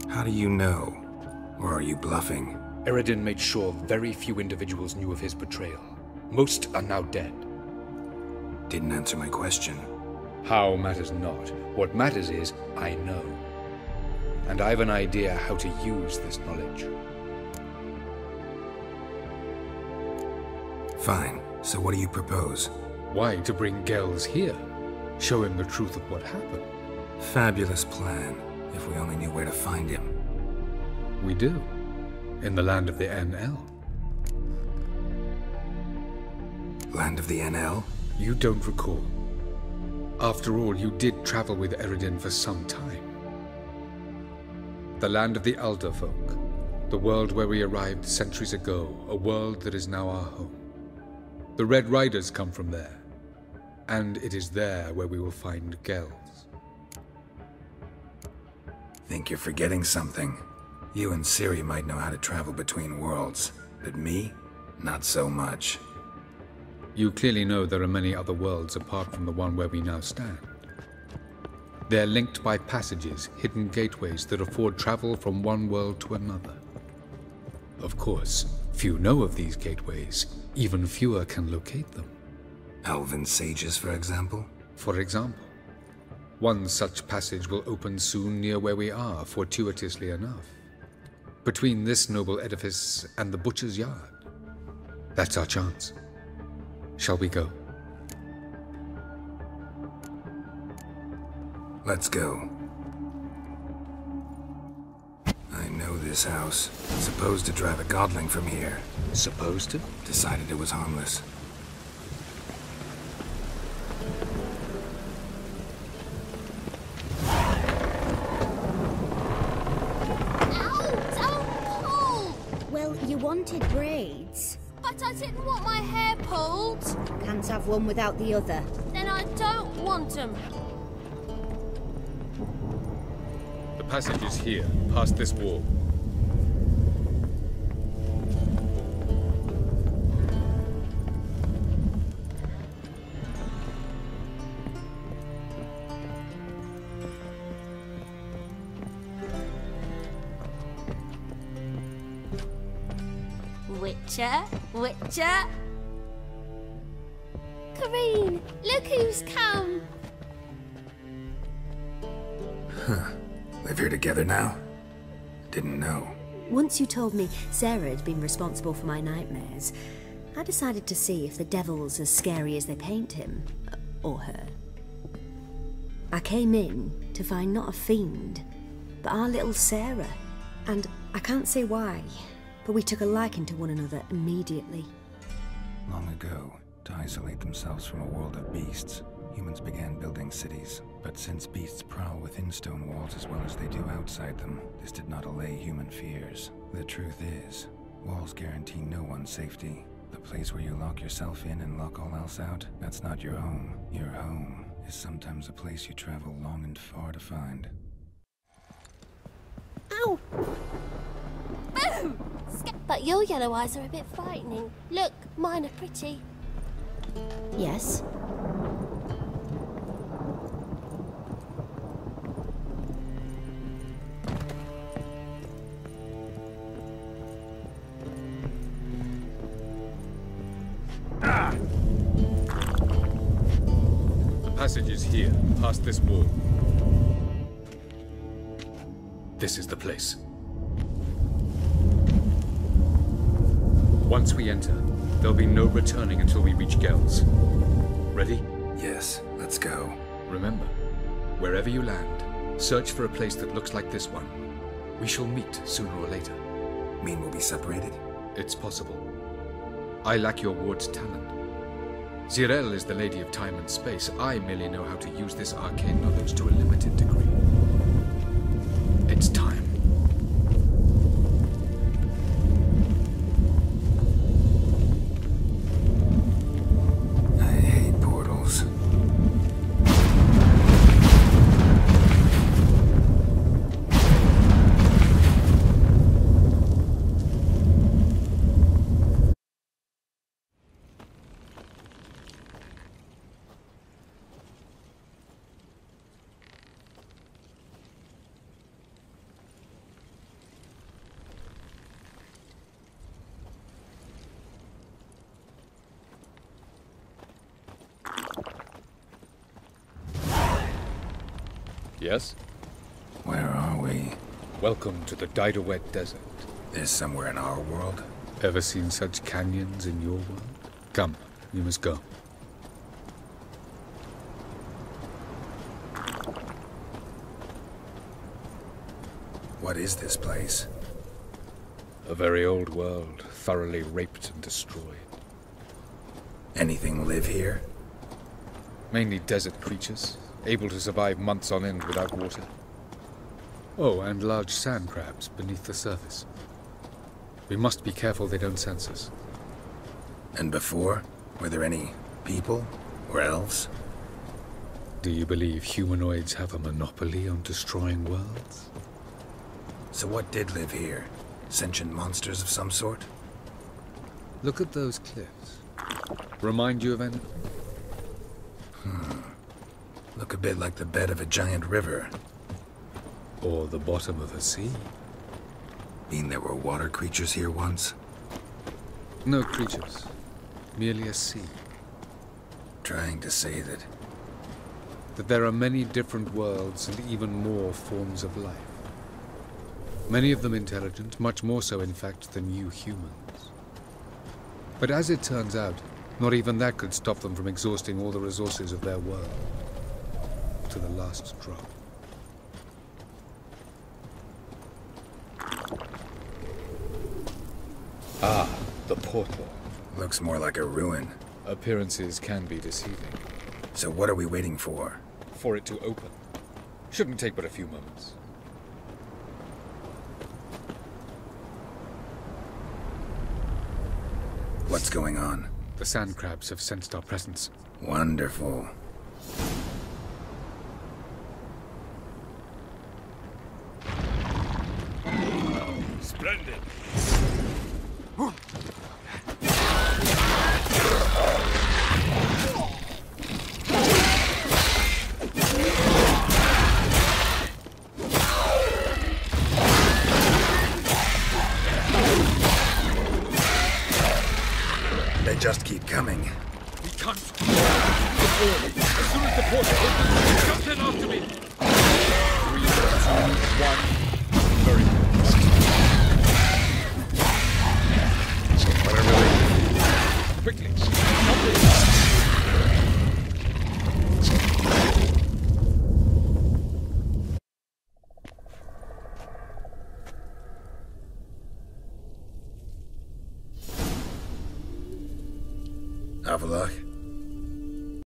How do you know? Or are you bluffing? Eredin made sure very few individuals knew of his betrayal. Most are now dead. Didn't answer my question. How matters not. What matters is, I know. And I have an idea how to use this knowledge. Fine. So what do you propose? Why, to bring Gels here. Show him the truth of what happened. Fabulous plan. If we only knew where to find him. We do. In the land of the NL. Land of the NL? You don't recall. After all, you did travel with Eredin for some time. The land of the Alder folk. The world where we arrived centuries ago. A world that is now our home. The Red Riders come from there. And it is there where we will find Gels. Think you're forgetting something. You and Ciri might know how to travel between worlds, but me? Not so much. You clearly know there are many other worlds apart from the one where we now stand. They're linked by passages, hidden gateways that afford travel from one world to another. Of course, few know of these gateways. Even fewer can locate them. Elven sages, for example? For example. One such passage will open soon near where we are, fortuitously enough. Between this noble edifice and the butcher's yard. That's our chance. Shall we go? Let's go. I know this house. Supposed to drive a godling from here. Supposed to? Decided it was harmless. You wanted braids. But I didn't want my hair pulled. Can't have one without the other. Then I don't want them. The passage is here, past this wall. Witcher. Kareen, look who's come. Huh. Live here together now? Didn't know. Once you told me Sarah had been responsible for my nightmares, I decided to see if the devil's as scary as they paint him. Or her. I came in to find not a fiend, but our little Sarah. And I can't say why, but we took a liking to one another immediately. Long ago, to isolate themselves from a world of beasts, humans began building cities. But since beasts prowl within stone walls as well as they do outside them, this did not allay human fears. The truth is, walls guarantee no one's safety. The place where you lock yourself in and lock all else out, that's not your home. Your home is sometimes a place you travel long and far to find. Ow! Boom! But your yellow eyes are a bit frightening. Look, mine are pretty. Yes? The passage is here, past this wall. This is the place. Once we enter, there'll be no returning until we reach Gel's. Ready? Yes, let's go. Remember, wherever you land, search for a place that looks like this one. We shall meet sooner or later. Mean we'll be separated? It's possible. I lack your ward's talent. Zirel is the lady of time and space. I merely know how to use this arcane knowledge to a limited degree. It's time. I hate portals. Yes? Where are we? Welcome to the Didowet Desert. This somewhere in our world? Ever seen such canyons in your world? Come, you must go. What is this place? A very old world, thoroughly raped and destroyed. Anything live here? Mainly desert creatures, able to survive months on end without water. Oh, and large sand crabs beneath the surface. We must be careful they don't sense us. And before? Were there any people? Or elves? Do you believe humanoids have a monopoly on destroying worlds? So what did live here? Sentient monsters of some sort? Look at those cliffs. Remind you of anything? Look a bit like the bed of a giant river. Or the bottom of a sea. Mean there were water creatures here once? No creatures. Merely a sea. Trying to say that there are many different worlds and even more forms of life. Many of them intelligent, much more so in fact than you humans. But as it turns out, not even that could stop them from exhausting all the resources of their world. To the last drop. Ah, the portal. looks more like a ruin. Appearances can be deceiving. So what are we waiting for? For it to open. Shouldn't take but a few moments. What's going on? The sand crabs have sensed our presence. Wonderful. Splendid. They just keep coming. We can't. As soon as the portal opens, jump in after me. 3, 2, 1. Very good. Whatever they... Quickly. Jump in. Avalok?